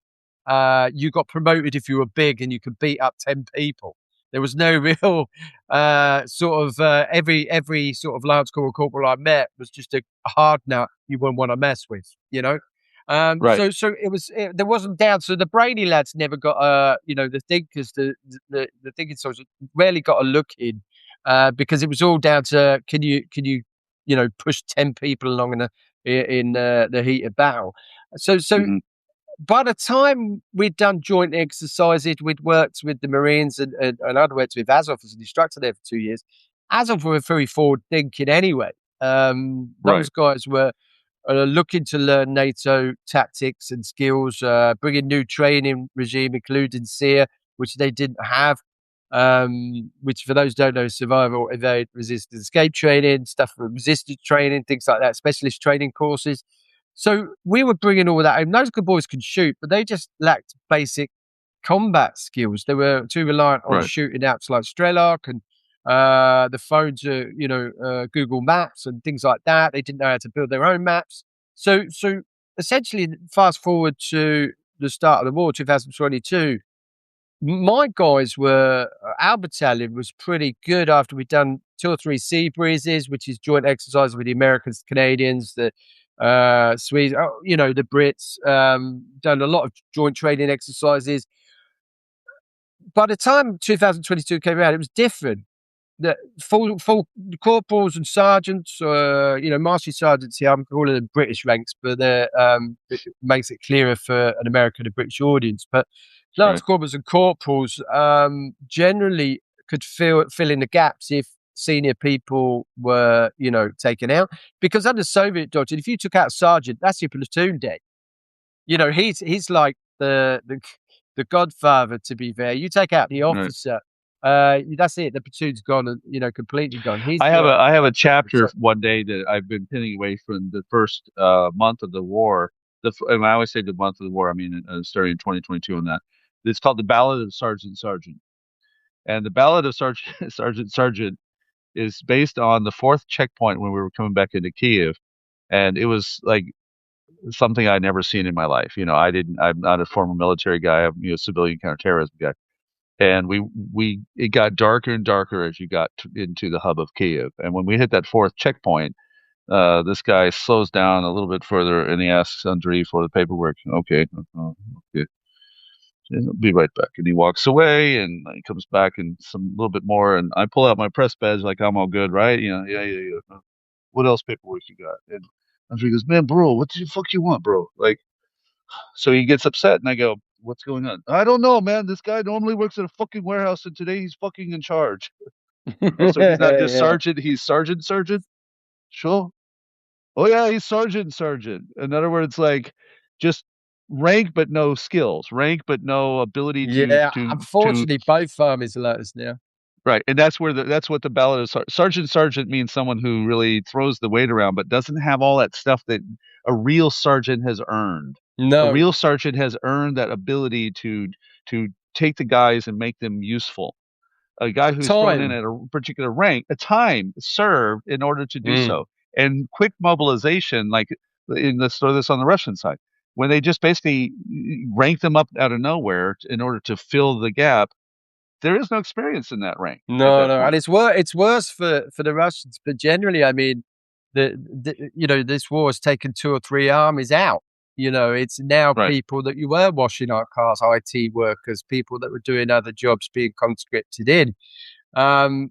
you got promoted if you were big and you could beat up 10 people. There was no real every sort of lance corporal I met was just a hard nut you wouldn't want to mess with, you know. Right. So there wasn't doubt. So the brainy lads never got the thinkers, the thinking soldiers rarely got a look in, because it was all down to can you push 10 people along in the heat of battle. So Hmm. by the time we'd done joint exercises, we'd worked with the Marines and I'd worked with Azov as an instructor there for 2 years. Azov were very forward thinking anyway. Right. Those guys were looking to learn NATO tactics and skills, bringing new training regime, including SEER, which they didn't have. Which for those who don't know, survival, evade, resist, and escape training, stuff for resistance training, things like that, specialist training courses. So we were bringing all that home. Those good boys could shoot, but they just lacked basic combat skills. They were too reliant on Right. shooting apps like Strelok and the phone to Google Maps and things like that. They didn't know how to build their own maps. So essentially, fast forward to the start of the war, 2022. My guys were our battalion was pretty good after we'd done 2 or 3 sea breezes, which is joint exercise with the Americans, Canadians, the Swedes, the Brits. Done a lot of joint training exercises. By the time 2022 came around, it was different. The full corporals and sergeants, master sergeants here. I'm calling them British ranks, but it makes it clearer for an American and British audience. But lance Right. corporals and corporals generally could fill in the gaps if senior people were, taken out. Because under Soviet doctrine, if you took out a sergeant, that's your platoon dead. He's like the godfather. To be fair, you take out the Right. officer, that's it. The platoon's gone, and completely gone. He's I your have a chapter so, one day that I've been pinning away from the first month of the war. And I always say the month of the war. I mean, starting in 2022 on that. It's called the Ballad of Sergeant Sergeant, and the Ballad of Sergeant Sergeant Sergeant is based on the fourth checkpoint when we were coming back into Kiev, and it was like something I'd never seen in my life. I'm not a former military guy. I'm a civilian counterterrorism guy. And it got darker and darker as you got into the hub of Kiev. And when we hit that fourth checkpoint, this guy slows down a little bit further and he asks Andrei for the paperwork. Okay, okay, I'll be right back. And he walks away and he comes back and some little bit more. And I pull out my press badge like I'm all good, right? Yeah. What else paperwork you got? And Andrei goes, man, bro, what the fuck you want, bro? Like, so he gets upset, and I go, "What's going on?" I don't know, man. This guy normally works at a fucking warehouse, and today he's fucking in charge. Oh, so he's not just yeah. sergeant; he's sergeant, sergeant. Sure. Oh yeah, he's sergeant, sergeant. In other words, like just rank but no skills, rank but no ability Yeah, to unfortunately, both armies are like this now. right. And that's what the ballot of sergeant. Sergeant means someone who really throws the weight around, but doesn't have all that stuff that a real sergeant has earned. A No real sergeant has earned that ability to take the guys and make them useful. A guy who's thrown in time. at a particular rank, a time served in order to do Mm. so, and quick mobilization. Like let's throw this on the Russian side, when they just basically rank them up out of nowhere in order to fill the gap. There is no experience in that rank at No, that no, and point. it's worse for the Russians. But generally, I mean, this war has taken 2 or 3 armies out. It's now Right, people that you were washing our cars, IT workers, people that were doing other jobs being conscripted in. And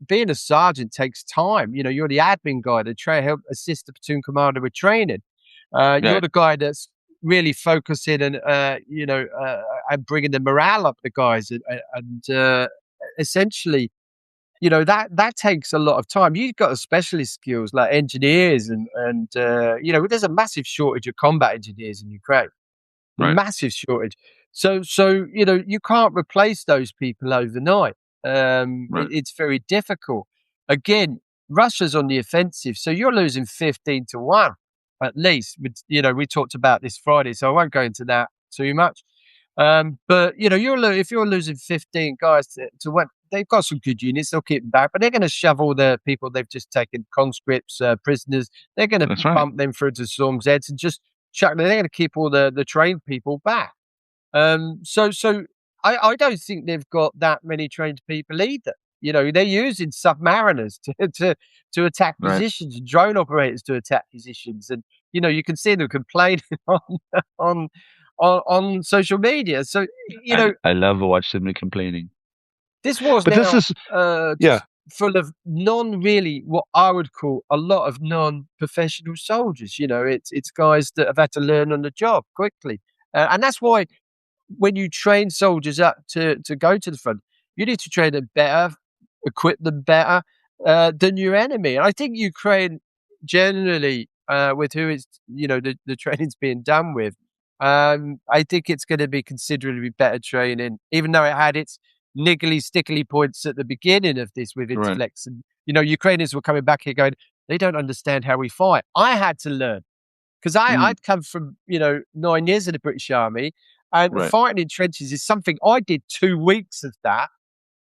being a sergeant takes time. You're the admin guy to try help assist the platoon commander with training. You're right, the guy that's really focusing and bringing the morale up the guys and essentially, that takes a lot of time. You've got specialist skills like engineers and there's a massive shortage of combat engineers in Ukraine. right, Massive shortage. So you can't replace those people overnight. right, It's very difficult. Again, Russia's on the offensive, so you're losing 15-1 at least. We talked about this Friday, so I won't go into that too much. But if you're losing 15 guys to what they've got some good units, they'll keep them back, but they're going to shove all the people they've just taken, conscripts, prisoners. They're going to that's right. bump them through to Storm's Heads and just chuck. They're going to keep all the trained people back. So I don't think they've got that many trained people either. You know, they're using submariners to attack Right. positions, and drone operators to attack positions, and you know, you can see them complaining on on social media. So you know, I love watching them complaining. this war's But this now is, yeah, just full of really what I would call a lot of non-professional soldiers. You know, it's guys that have had to learn on the job quickly, and that's why when you train soldiers up to go to the front, you need to train them better, equip them better than your enemy. And I think Ukraine generally, with who it's the training's being done with, I think it's going to be considerably better training, even though it had its niggly stickly points at the beginning of this with right. Interflex. And Ukrainians were coming back here going, they don't understand how we fight. I had to learn because I'd come from 9 years in the British Army, and Right. fighting in trenches is something I did 2 weeks of that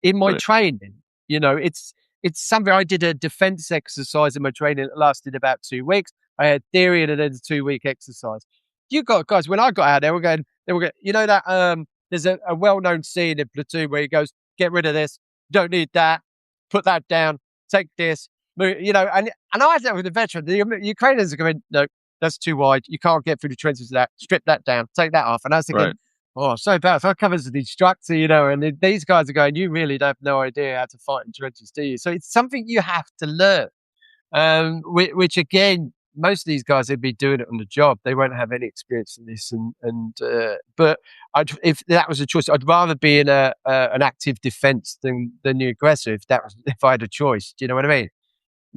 in my Right. training. It's something I did a defense exercise in my training that lasted about 2 weeks. I had theory and then a 2-week exercise. You got guys, when I got out, they were going, that there's a well-known scene in Platoon where he goes, get rid of this, don't need that, put that down, take this, and I had that with the veteran. The Ukrainians are going, no, that's too wide. You can't get through the trenches with that. Strip that down. Take that off. And I was thinking, Right. oh, so bad. If I come as an instructor, and these guys are going, you really have no idea how to fight in trenches, do you? So it's something you have to learn. Which again, most of these guys, they'd be doing it on the job. They won't have any experience in this. But if that was a choice, I'd rather be in an active defense than the aggressor. If I had a choice, do you know what I mean?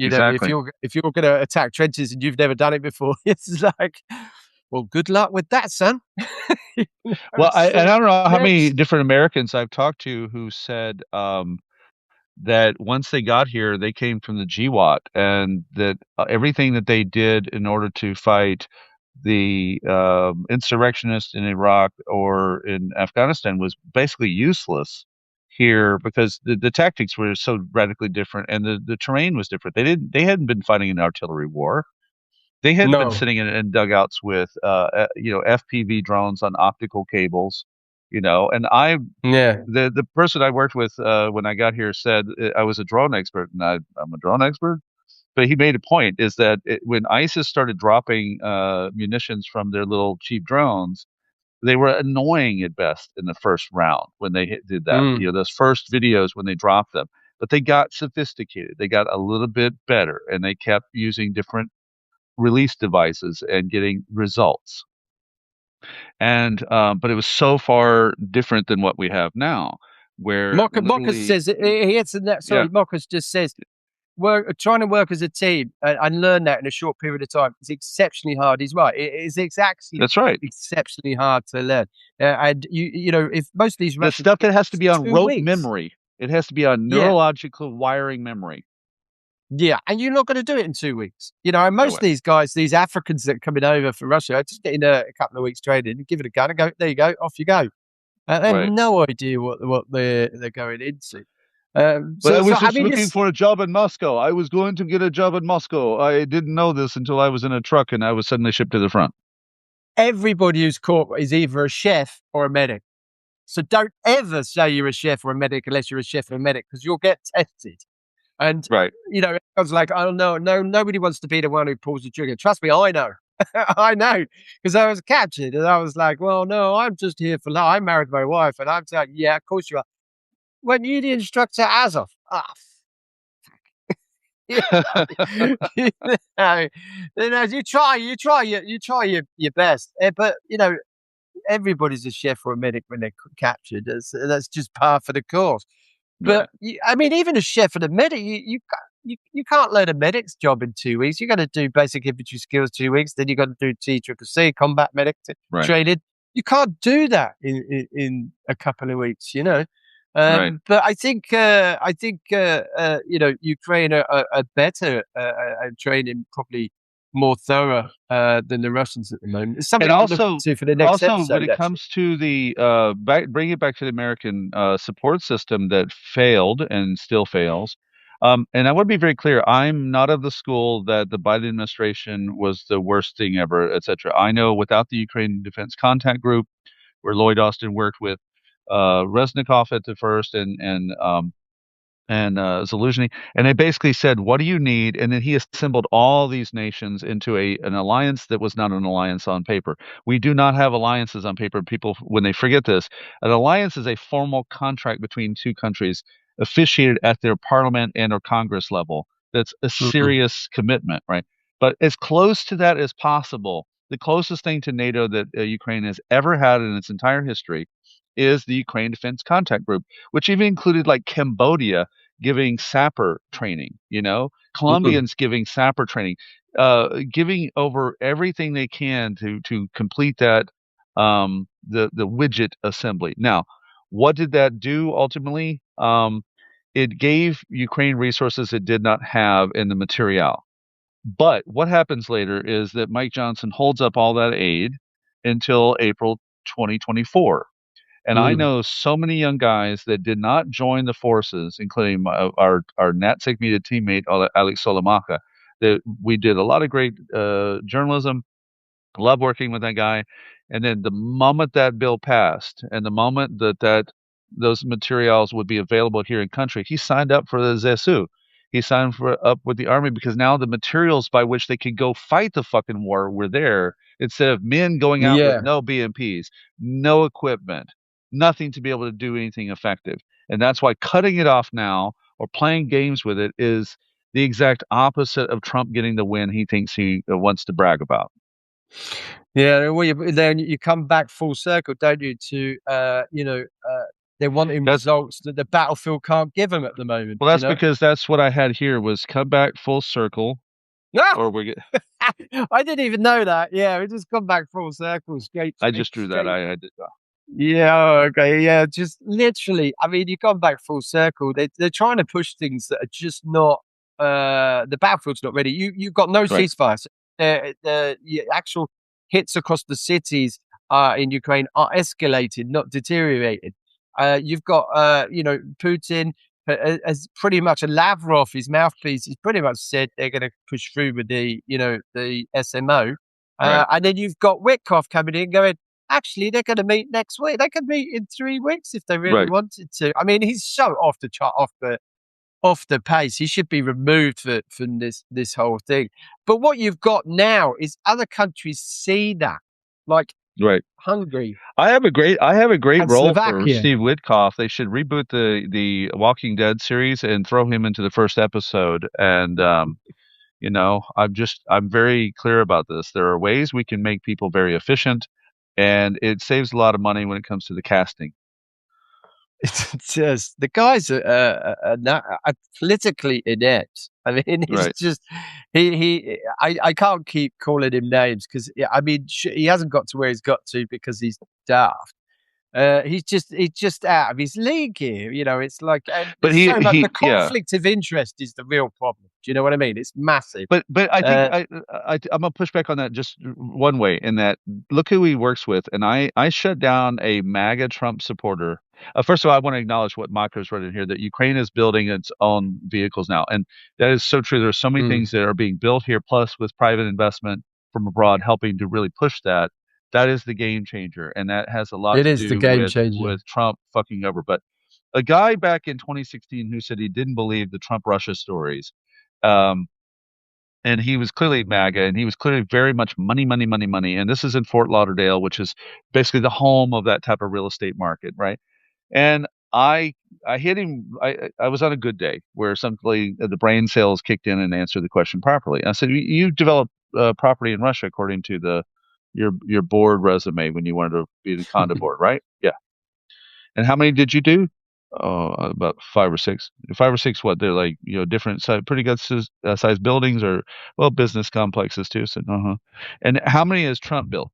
Exactly. If you're going to attack trenches and you've never done it before, it's like, well, good luck with that, son. Well, I don't know how many Next. different Americans I've talked to who said that once they got here, they came from the GWAT, and that everything that they did in order to fight the insurrectionists in Iraq or in Afghanistan was basically useless here because the tactics were so radically different and the terrain was different. They hadn't been fighting an artillery war. They hadn't been No. sitting in dugouts with FPV drones on optical cables, and Yeah. the person I worked with when I got here said I was a drone expert, and I'm a drone expert. But he made a point is that when ISIS started dropping munitions from their little cheap drones, they were annoying at best in the first round when they did that. Mm. Those first videos when they dropped them, but they got sophisticated. They got a little bit better, and they kept using different release devices and getting results. And but it was so far different than what we have now, where Marcus literally, says he answered that. yeah, Sorry, Marcus just says trying to work as a team and learn that in a short period of time is exceptionally hard. He's right. It's actually that's right. exceptionally hard to learn. And if most of these The Russians, stuff that has to be on 2 rote weeks. memory, it has to be on Yeah. neurological wiring memory. Yeah, and you're not going to do it in 2 weeks. And No most of way. these guys, these Africans that are coming over for Russia, are just getting a couple of weeks training, give it a go, and go, there you go, off you go. They have Right. no idea what they're going into. But I was I just mean, looking for a job in Moscow. I was going to get a job in Moscow. I didn't know this until I was in a truck and I was suddenly shipped to the front. everybody who's caught is either a chef or a medic. So don't ever say you're a chef or a medic unless you're a chef or a medic, because you'll get tested. And, Right. I was like, oh, no, nobody wants to be the one who pulls the trigger. Trust me, I know. I know, because I was captured and I was like, well, no, I'm just here for love. I married my wife, and I'm saying, yeah, of course you are. When you the instructor Azov, you you try your best, but everybody's a chef or a medic when they're captured. That's just par for the course. Right. But I mean, even a chef and a medic, you can't learn a medic's job in 2 weeks. You got to do basic infantry skills 2 weeks, then you got to do TCCC combat medic Right. training. You can't do that in a couple of weeks, Right. But I think Ukraine are better at training, probably more thorough than the Russians at the moment. It's something And to look into for the next episode. when it actually. comes to the bring it back to the American support system that failed and still fails. And I want to be very clear. I'm not of the school that the Biden administration was the worst thing ever, etc. I know without the Ukraine Defense Contact Group, where Lloyd Austin worked with, Reznikov at the first, and Zelensky, and they basically said, "What do you need?" And then he assembled all these nations into an alliance that was not an alliance on paper. We do not have alliances on paper. People, when they forget this, an alliance is a formal contract between two countries, officiated at their parliament and or Congress level. That's a Mm-hmm. serious commitment, right? But as close to that as possible, the closest thing to NATO that Ukraine has ever had in its entire history is the Ukraine Defense Contact Group, which even included like Cambodia giving sapper training, Mm-hmm. Colombians giving sapper training, giving over everything they can to complete that the widget assembly. Now, what did that do ultimately? It gave Ukraine resources it did not have in the material. But what happens later is that Mike Johnson holds up all that aid until April 2024. And I Mm. know so many young guys that did not join the forces, including our NatSec media teammate Alex Solomaka. That we did a lot of great journalism. Love working with that guy. And then the moment that bill passed, and the moment that those materials would be available here in country, he signed up for the ZSU. He signed up with the army because now the materials by which they could go fight the fucking war were there. Instead of men going out with Yeah. no BMPs, no equipment, nothing to be able to do anything effective. And that's why cutting it off now or playing games with it is the exact opposite of Trump getting the win he thinks he wants to brag about. Yeah, well, then you come back full circle, don't you? To they're wanting That's results that the battlefield can't give them at the moment. Well, that's because that's what I had here was come back full circle, Ah! or we get. I didn't even know that. Yeah, we just come back full circle, I just drew that. straight. I did. Yeah, oh, okay, yeah, just literally. I mean, you come back full circle. They're trying to push things that are just not. The battlefield's not ready. You've got no Right, ceasefires. The actual hits across the cities in Ukraine are escalated, not deteriorated. You've got Putin as pretty much a Lavrov, his mouthpiece. He's pretty much said they're going to push through with the SMO, right. and then you've got Witkoff coming in going. Actually, they're going to meet next week. They could meet in 3 weeks if they really Right. wanted to. I mean, he's so off the chart, off the pace. He should be removed from this whole thing. But what you've got now is other countries see that, like Right. Hungary I have a great and role for Slovakia. Steve Witkoff. They should reboot the Walking Dead series and throw him into the first episode. And I'm very clear about this. There are ways we can make people very efficient, and it saves a lot of money when it comes to the casting. It's just the guy's a politically inept. I mean, he's Right. just I can't keep calling him names because I mean he hasn't got to where he's got to because he's daft. He's just out of his league here. It's like, and But it's so much the yeah. conflict of interest is the real problem. Do you know what I mean? It's massive. But I think Uh, I'm gonna push back on that just one way. In that, look who he works with, and I shut down a MAGA Trump supporter. First of all, I want to acknowledge what Maka's wrote in here that Ukraine is building its own vehicles now, and that is so true. There are so many mm, things that are being built here, plus with private investment from abroad helping to really push that. That is the game changer, and that has a lot it to is the do game with changer. Trump fucking over. But a guy back in 2016 who said he didn't believe the Trump Russia stories. Um, and he was clearly MAGA, and he was clearly very much money, money, money, money. And this is in Fort Lauderdale, which is basically the home of that type of real estate market, right? And I hit him. I was on a good day where simply the brain cells kicked in and answered the question properly. I said, "You developed property in Russia according to your board resume when you wanted to be in the condo board, right? Yeah. And how many did you do? Oh, about five or six. Five or six. What? They're like different size, pretty good size buildings or well business complexes too. So uh huh. And how many has Trump built?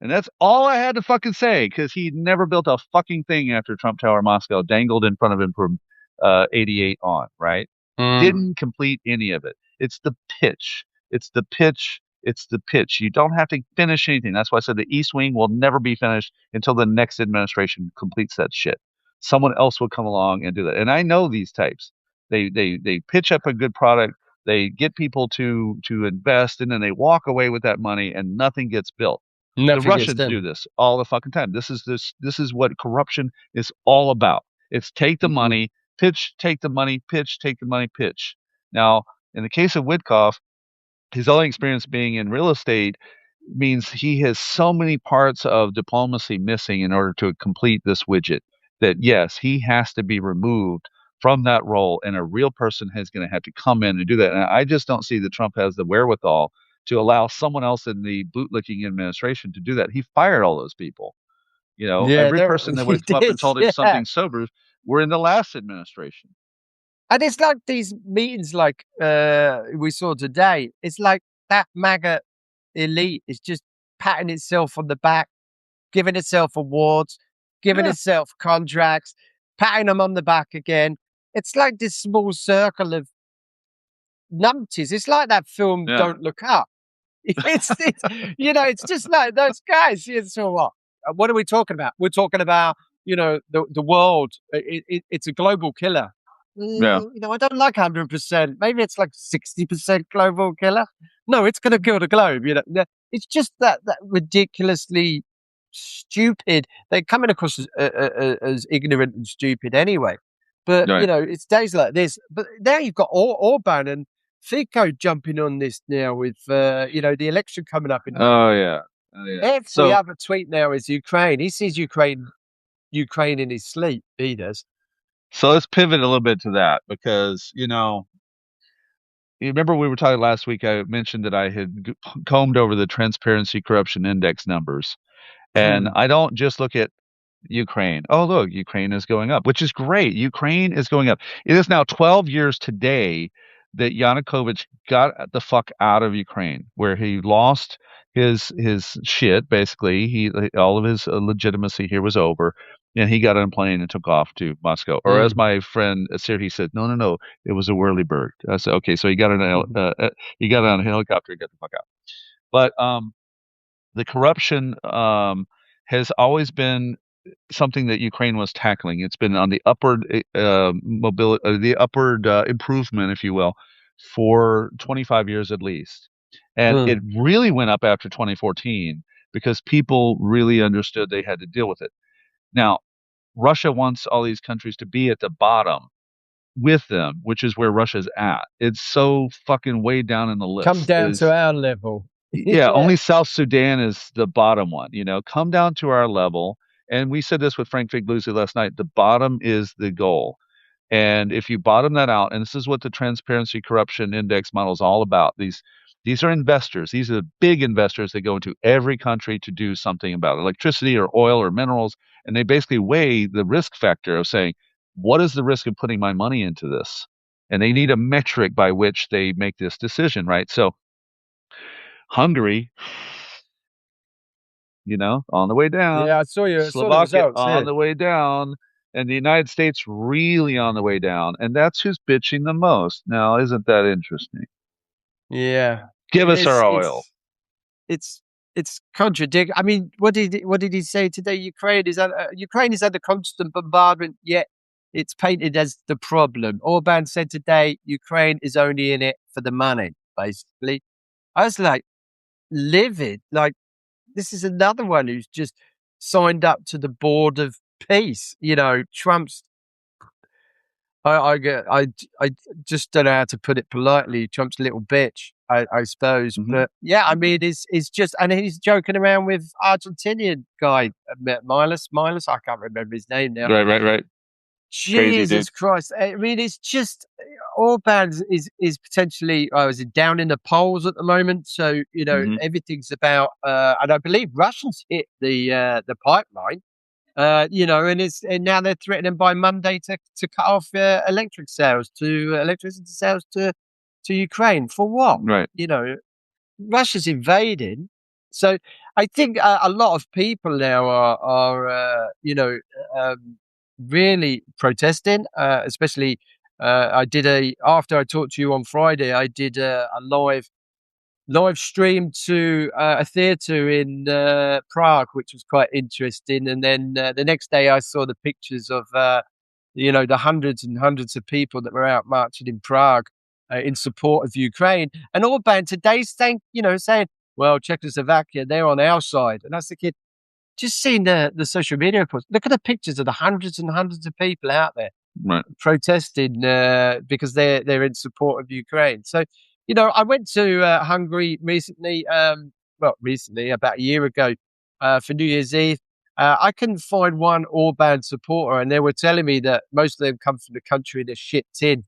And that's all I had to fucking say because he never built a fucking thing after Trump Tower Moscow dangled in front of him from '88 on. Right? Mm. Didn't complete any of it. It's the pitch. It's the pitch. It's the pitch. You don't have to finish anything. That's why I said the East Wing will never be finished until the next administration completes that shit. Someone else will come along and do that. And I know these types. They pitch up a good product. They get people to invest, and then they walk away with that money, and nothing gets built. The Nothing gets Russians done. do this all the fucking time. This is what corruption is all about. It's take the money, pitch, take the money, pitch, take the money, pitch. Now, in the case of Witkoff, his only experience being in real estate means he has so many parts of diplomacy missing in order to complete this widget that yes, he has to be removed from that role, and a real person is going to have to come in and do that. And I just don't see that Trump has the wherewithal to allow someone else in the bootlicking administration to do that. He fired all those people. You know, Yeah, every person that would he have come up and did. told him Yeah. something sober were in the last administration. And it's like these meetings like we saw today. It's like that MAGA elite is just patting itself on the back, giving itself awards, giving Yeah. itself contracts, patting them on the back again. It's like this small circle of numpties. It's like that film Yeah. Don't Look Up. It's it's just like those guys. So what are we talking about? We're talking about, the world. It's a global killer. Yeah. I don't like 100%. Maybe it's like 60% global killer. No, it's going to kill the globe. It's just that ridiculously stupid. They're coming across as ignorant and stupid anyway. But Right. it's days like this. But now you've got Orban and Fico jumping on this now with the election coming up in. Oh yeah. Every other tweet now is Ukraine. He sees Ukraine in his sleep. He does. So let's pivot a little bit to that because, you remember we were talking last week, I mentioned that I had combed over the Transparency Corruption Index numbers. And I don't just look at Ukraine. Oh, look, Ukraine is going up, which is great. Ukraine is going up. It is now 12 years today that Yanukovych got the fuck out of Ukraine, where he lost his shit. Basically, all of his legitimacy here was over, and he got on a plane and took off to Moscow. Or as my friend Sergey said, no, it was a whirlybird. I said, okay, so he got on a helicopter and got the fuck out. But the corruption has always been something that Ukraine was tackling. It's been on the upward mobility, the upward improvement, if you will, for 25 years at least. And it really went up after 2014 because people really understood they had to deal with it. Now, Russia wants all these countries to be at the bottom with them, which is where Russia's at. It's so fucking way down in the list. Come down to our level. Yeah, only South Sudan is the bottom one. Come down to our level. And we said this with Frank Figluzzi last night. The bottom is the goal. And if you bottom that out, and this is what the Transparency Corruption Index model is all about. These are investors. These are the big investors that go into every country to do something about electricity or oil or minerals. And they basically weigh the risk factor of saying, what is the risk of putting my money into this? And they need a metric by which they make this decision, right? So Hungary, on the way down. Yeah, I saw you. Slovakia on the way down. And the United States really on the way down. And that's who's bitching the most. Now, isn't that interesting? Yeah. Give us our oil. It's contradictory. I mean, what did he say today? Ukraine is under constant bombardment, yet it's painted as the problem. Orban said today, Ukraine is only in it for the money, basically. I was like, livid. Like, this is another one who's just signed up to the board of peace. Trump's. I just don't know how to put it politely. Trump's a little bitch, I suppose. But yeah, I mean, it's just, and he's joking around with Argentinian guy, Miles. I can't remember his name now. Right. Jesus Christ! I mean, it's just Orban is potentially is down in the polls at the moment. So everything's about, and I believe Russians hit the pipeline. And now they're threatening by Monday to cut off electricity sales to Ukraine for what? Right. Russia's invading. So I think a lot of people now are really protesting, especially after I talked to you on Friday, I did a live stream to a theatre in Prague, which was quite interesting. And then the next day I saw the pictures of, the hundreds and hundreds of people that were out marching in Prague in support of Ukraine. And Orban today saying, well, Czechoslovakia, they're on our side. And I was thinking, just seeing the social media reports, look at the pictures of the hundreds and hundreds of people out there protesting because they're in support of Ukraine. So, I went to Hungary recently, about a year ago, for New Year's Eve. I couldn't find one Orban supporter, and they were telling me that most of them come from the country they're shipped in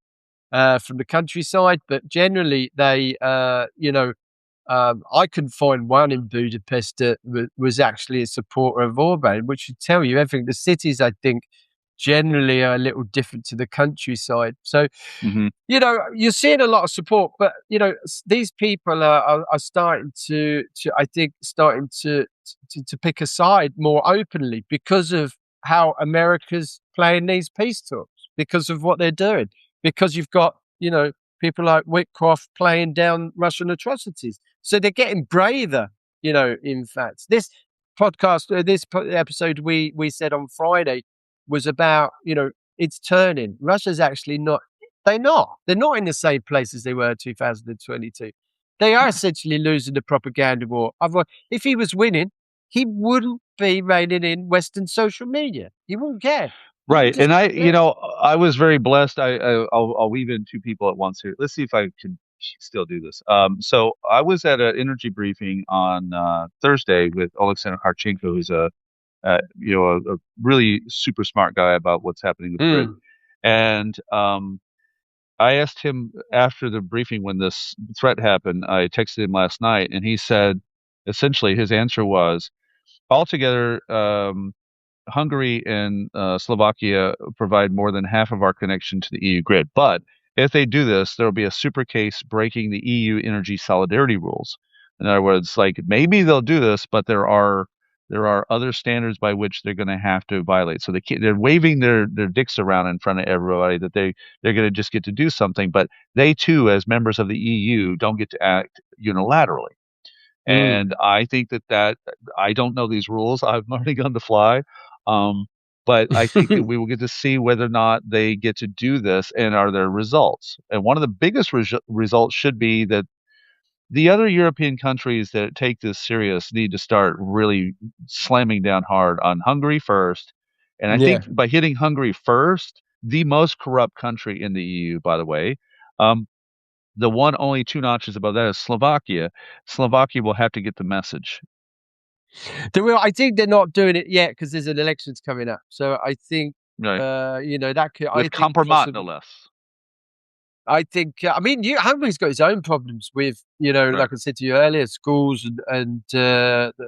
from the countryside, but generally they, I couldn't find one in Budapest that was actually a supporter of Orban, which should tell you everything. The cities, I think, generally are a little different to the countryside. So, you're seeing a lot of support, but these people are starting to I think starting to pick a side more openly because of how America's playing these peace talks, because of what they're doing, because you've got people like Witkoff playing down Russian atrocities, so they're getting braver. In fact, this episode we said on Friday was about it's turning. Russia's actually not. They're not in the same place as they were in 2022. They are essentially losing the propaganda war. Otherwise, if he was winning, he wouldn't be reigning in Western social media. He wouldn't care. Right. And I was very blessed. I'll weave in two people at once here. Let's see if I can still do this. So I was at an energy briefing on Thursday with Oleg Skrypka, who's a really super smart guy about what's happening with the grid. And I asked him after the briefing when this threat happened. I texted him last night, and he said, essentially, his answer was, altogether, Hungary and Slovakia provide more than half of our connection to the EU grid. But if they do this, there will be a super case breaking the EU energy solidarity rules. In other words, like maybe they'll do this, but there are other standards by which they're going to have to violate. So they're waving their dicks around in front of everybody that they're going to just get to do something, but they too, as members of the EU, don't get to act unilaterally. And I think that I don't know these rules. I'm learning on the fly. But I think that we will get to see whether or not they get to do this and are there results. And one of the biggest results should be that the other European countries that take this serious need to start really slamming down hard on Hungary first. And I think by hitting Hungary first, the most corrupt country in the EU, by the way, the one only 2 notches above that is Slovakia. Slovakia will have to get the message. I think they're not doing it yet because there's an elections coming up. So I think, that could... With compromise, no less. I think, Hungary's got its own problems with, like I said to you earlier, schools and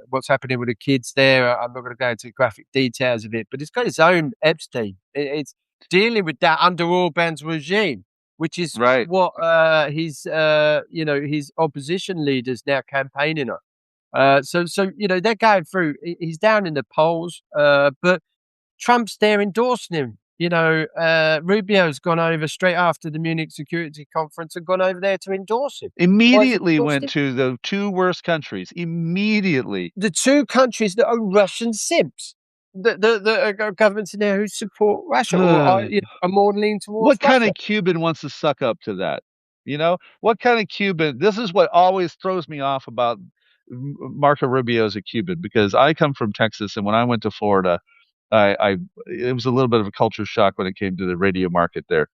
what's happening with the kids there. I'm not going to go into graphic details of it, but it's got its own Epstein. It's dealing with that under Orban's regime, which is what his opposition leaders now campaigning on. So they're going through. He's down in the polls, but Trump's there endorsing him. Rubio's gone over straight after the Munich Security Conference and gone over there to endorse him. Immediately went to the 2 worst countries. Immediately, the 2 countries that are Russian simps. The governments in there who support Russia or are more leaning towards what Russia. kind of Cuban wants to suck up to that? What kind of Cuban? This is what always throws me off about Marco Rubio as a Cuban, because I come from Texas, and when I went to Florida, it was a little bit of a culture shock when it came to the radio market there.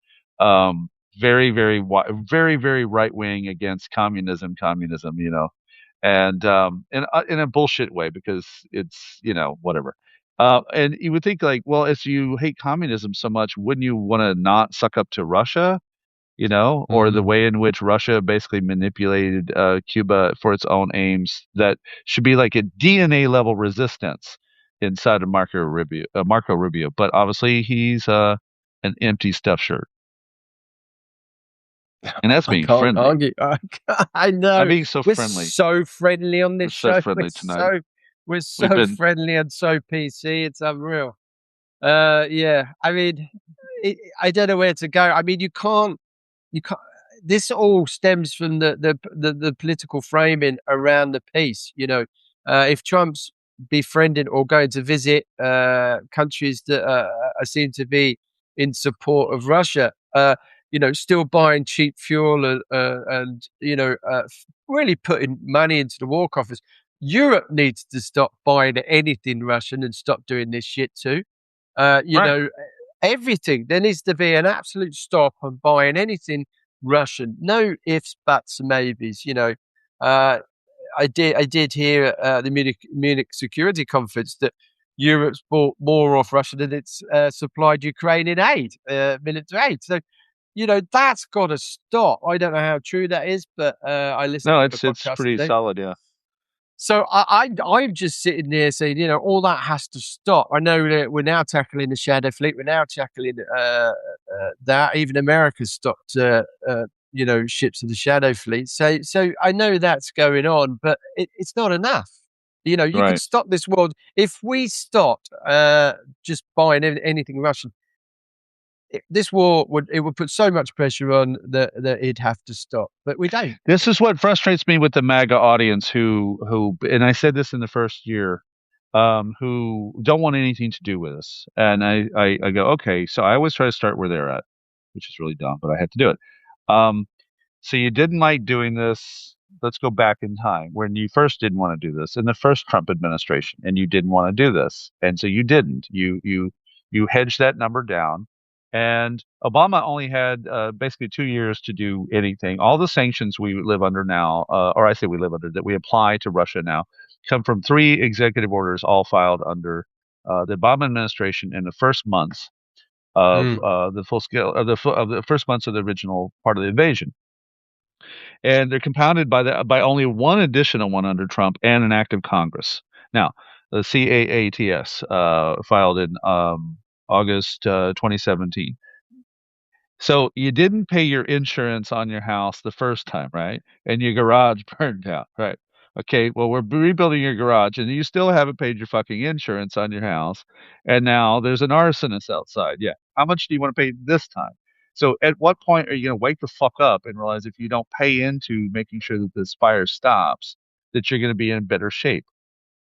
Very, very, very, very right wing against communism, and in a bullshit way, because it's whatever. And you would think like, well, if you hate communism so much, wouldn't you want to not suck up to Russia? Or the way in which Russia basically manipulated Cuba for its own aims, that should be like a DNA level resistance inside of Marco Rubio. But obviously he's an empty stuffed shirt. And that's being friendly. Argue. I know. I'm being so friendly. We're so friendly on this show. So friendly tonight. We're so friendly and so PC. It's unreal. Yeah. I mean, I don't know where to go. I mean, you can't. This all stems from the political framing around the peace. If Trump's befriending or going to visit countries that seem to be in support of Russia, still buying cheap fuel and really putting money into the war coffers. Europe needs to stop buying anything Russian and stop doing this shit too. Everything. There needs to be an absolute stop on buying anything Russian. No ifs, buts, and maybes. I did hear at the Munich Security Conference that Europe's bought more off Russia than it's supplied Ukraine in aid, military aid. So, that's got to stop. I don't know how true that is, but I listened to the podcast. It's pretty solid, yeah. So I'm just sitting there saying, all that has to stop. I know that we're now tackling the Shadow Fleet. We're now tackling that. Even America's stopped, ships of the Shadow Fleet. So I know that's going on, but it's not enough. You can stop this world if we stopped just buying anything Russian. This war would put so much pressure on that it'd have to stop, but we don't. This is what frustrates me with the MAGA audience who and I said this in the first year, who don't want anything to do with us. And I go, okay, so I always try to start where they're at, which is really dumb, but I had to do it. So you didn't like doing this. Let's go back in time when you first didn't want to do this in the first Trump administration, and you didn't want to do this, and so you didn't. You hedged that number down. And Obama only had basically 2 years to do anything. All the sanctions we live under now, or I say we live under, that we apply to Russia now, come from 3 executive orders, all filed under the Obama administration in the first months of the full scale of the first months of the original part of the invasion. And they're compounded by only one additional one under Trump and an act of Congress. Now, the CAATS filed in August 2017. So you didn't pay your insurance on your house the first time, right? And your garage burned down, right? Okay, well, we're rebuilding your garage, and you still haven't paid your fucking insurance on your house, and now there's an arsonist outside. Yeah, how much do you want to pay this time? So at what point are you going to wake the fuck up and realize if you don't pay into making sure that this fire stops, that you're going to be in better shape?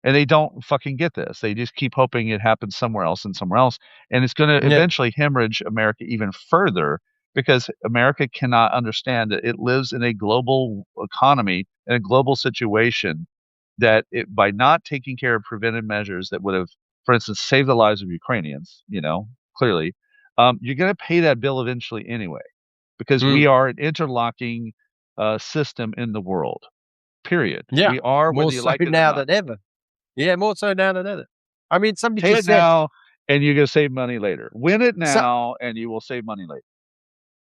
And they don't fucking get this. They just keep hoping it happens somewhere else and somewhere else. And it's going to eventually hemorrhage America even further because America cannot understand that it lives in a global economy, in a global situation, that by not taking care of preventive measures that would have, for instance, saved the lives of Ukrainians, clearly, you're going to pay that bill eventually anyway, because we are an interlocking system in the world, period. Yeah, we are more so now than ever. Yeah, more so now than ever. I mean, somebody pay just it now, and you're going to save money later. Win it now, and you will save money later.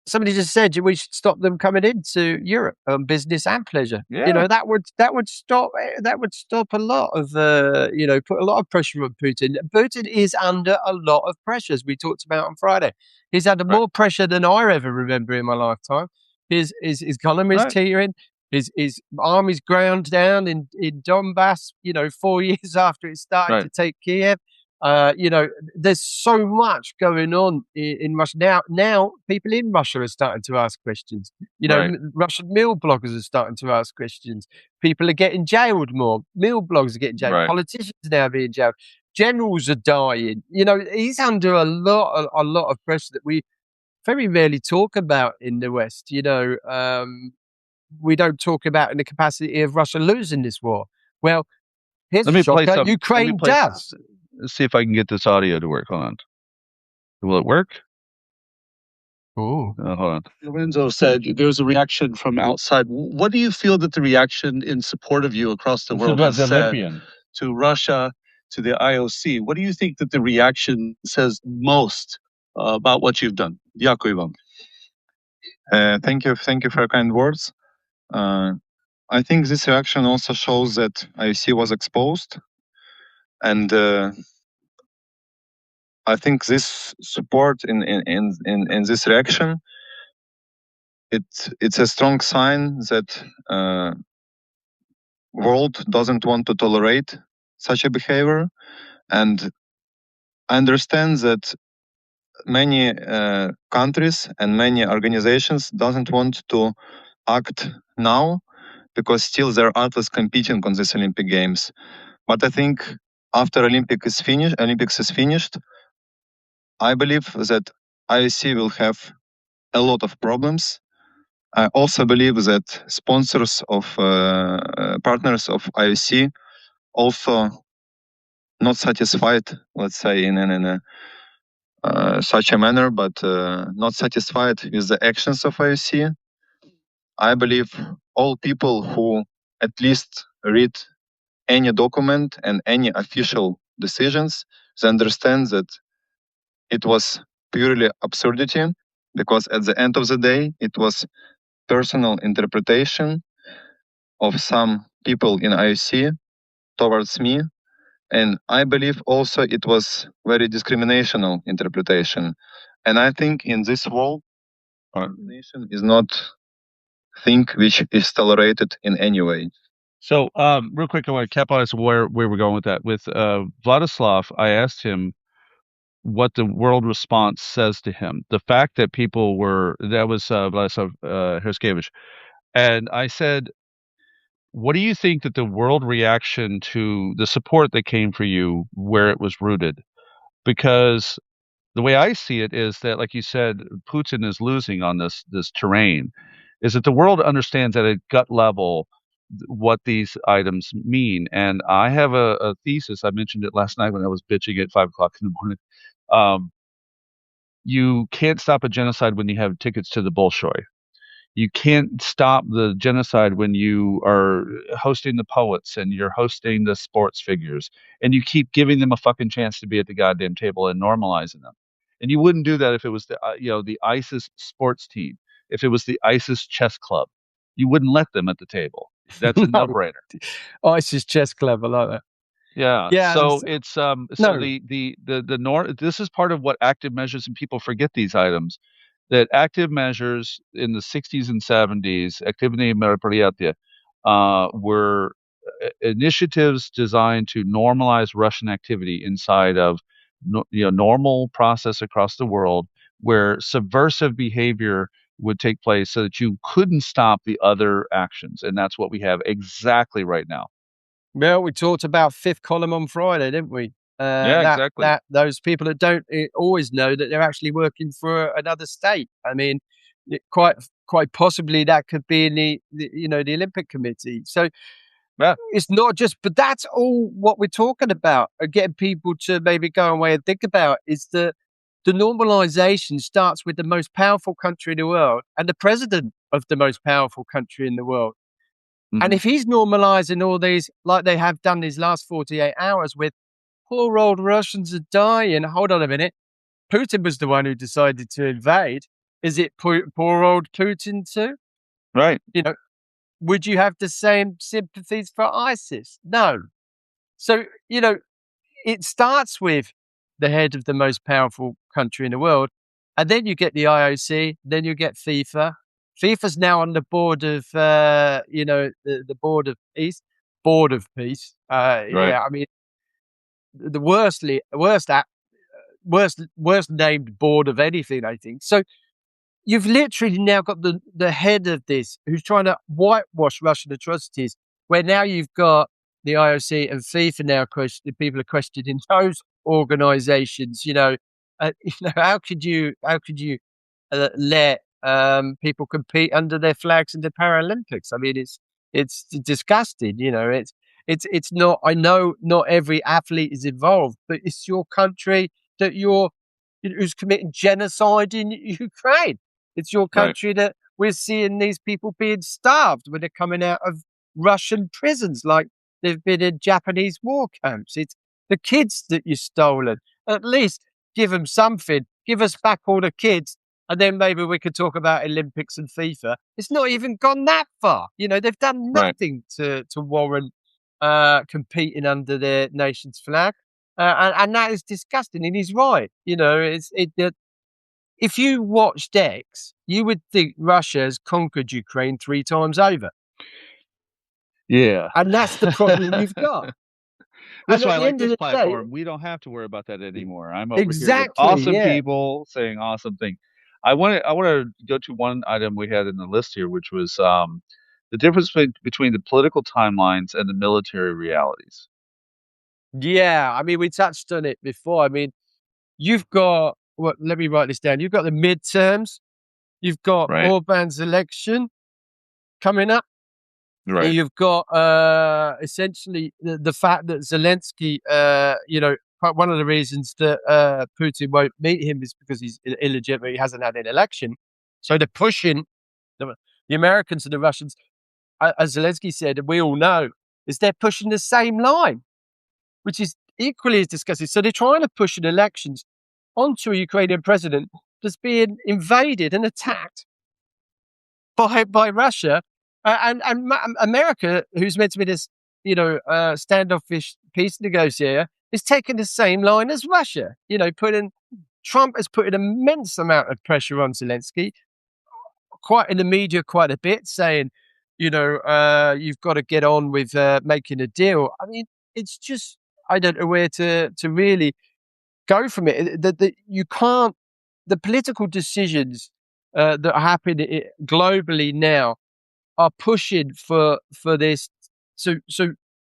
Somebody just said we should stop them coming into Europe on business and pleasure. Yeah. That would stop a lot of put a lot of pressure on Putin. Putin is under a lot of pressure, as we talked about on Friday. He's under more pressure than I ever remember in my lifetime. His economy is teetering. His army's ground down in Donbass, 4 years after it started to take Kiev. There's so much going on in Russia. Now people in Russia are starting to ask questions. Russian mill bloggers are starting to ask questions. People are getting jailed more. Mill bloggers are getting jailed. Politicians are now being jailed. Generals are dying. He's under a lot of pressure that we very rarely talk about in the West. We don't talk about in the capacity of Russia losing this war. Well, here's a shocker. Ukraine does. Let's see if I can get this audio to work. Hold on. Will it work? Oh, hold on. Lorenzo said there's a reaction from outside. What do you feel that the reaction in support of you across the world has said to Russia, to the IOC? What do you think that the reaction says most about what you've done? Дякую вам. Thank you for your kind words. I think this reaction also shows that IOC was exposed, and I think this support in this reaction, it's a strong sign that world doesn't want to tolerate such a behavior, and I understand that many countries and many organizations doesn't want to act now because still there are athletes competing on these Olympic Games. But I think after Olympics is finished, I believe that IOC will have a lot of problems. I also believe that sponsors of partners of IOC also not satisfied, let's say, in such a manner, but not satisfied with the actions of IOC. I believe all people who at least read any document and any official decisions, they understand that it was purely absurdity, because at the end of the day, it was personal interpretation of some people in IOC towards me. And I believe also it was very discriminational interpretation. And I think in this world, discrimination is not thing which is tolerated in any way. So, real quick, I want to capitalize where we're going with that. With Vladislav, I asked him what the world response says to him. The fact that people were, that was Vladyslav Heraskevych. And I said, what do you think that the world reaction to the support that came for you, where it was rooted? Because the way I see it is that, like you said, Putin is losing on this terrain. Is that the world understands at a gut level what these items mean? And I have a thesis. I mentioned it last night when I was bitching at 5 o'clock in the morning. You can't stop a genocide when you have tickets to the Bolshoi. You can't stop the genocide when you are hosting the poets and you're hosting the sports figures and you keep giving them a fucking chance to be at the goddamn table and normalizing them. And you wouldn't do that if it was the the ISIS sports team, if it was the ISIS chess club. You wouldn't let them at the table. That's a no-brainer. ISIS chess club, I like that. Yeah. So it's so this is part of what active measures, and people forget these items, that active measures in the 60s and 70s, activity мероприятия, were initiatives designed to normalize Russian activity inside of normal process across the world, where subversive behavior would take place so that you couldn't stop the other actions. And that's what we have exactly right now. Well, we talked about Fifth Column on Friday, didn't we? Exactly. That those people that don't always know that they're actually working for another state. I mean, quite possibly that could be in the Olympic Committee. So it's not just, but that's all what we're talking about. Getting people to maybe go away and think about is the normalization starts with the most powerful country in the world and the president of the most powerful country in the world. Mm-hmm. And if he's normalizing all these, like they have done these last 48 hours with poor old Russians are dying. Hold on a minute. Putin was the one who decided to invade. Is it poor old Putin too? Right. Would you have the same sympathies for ISIS? No. So, it starts with the head of the most powerful country in the world. And then you get the IOC, then you get FIFA. FIFA's now on the board of, the board of peace. Board of peace. Right. Yeah, I mean, the worst named board of anything, I think. So you've literally now got the head of this who's trying to whitewash Russian atrocities, where now you've got the IOC and FIFA now people are questioning those organizations. How could you let people compete under their flags in the Paralympics? I mean, it's disgusting. It's not. I know not every athlete is involved, but it's your country that who's committing genocide in Ukraine. It's your country that we're seeing these people being starved when they're coming out of Russian prisons, like they've been in Japanese war camps. It's the kids that you've stolen. At least give them something. Give us back all the kids. And then maybe we could talk about Olympics and FIFA. It's not even gone that far. They've done nothing to warrant competing under their nation's flag. And that is disgusting. And he's right. If you watched X, you would think Russia has conquered Ukraine 3 times over. Yeah. And that's the problem you've got. That's why I like this platform. We don't have to worry about that anymore. I'm over here with awesome people saying awesome things. I want to go to one item we had in the list here, which was the difference between the political timelines and the military realities. Yeah, I mean, we touched on it before. I mean, you've got, let me write this down. You've got the midterms, You've got Right. Orban's election coming up. Right. You've got essentially the fact that Zelensky, one of the reasons that Putin won't meet him is because he's illegitimate. He hasn't had an election. So they're pushing the Americans and the Russians, as Zelensky said, and we all know, is they're pushing the same line, which is equally as disgusting. So they're trying to push an elections onto a Ukrainian president that's being invaded and attacked by Russia. And America, who's meant to be this, standoffish peace negotiator, is taking the same line as Russia. Trump has put an immense amount of pressure on Zelensky, quite in the media, quite a bit, saying, you've got to get on with making a deal. I mean, it's just, I don't know where to really go from it. You can't, the political decisions that are happening globally now are pushing for this. So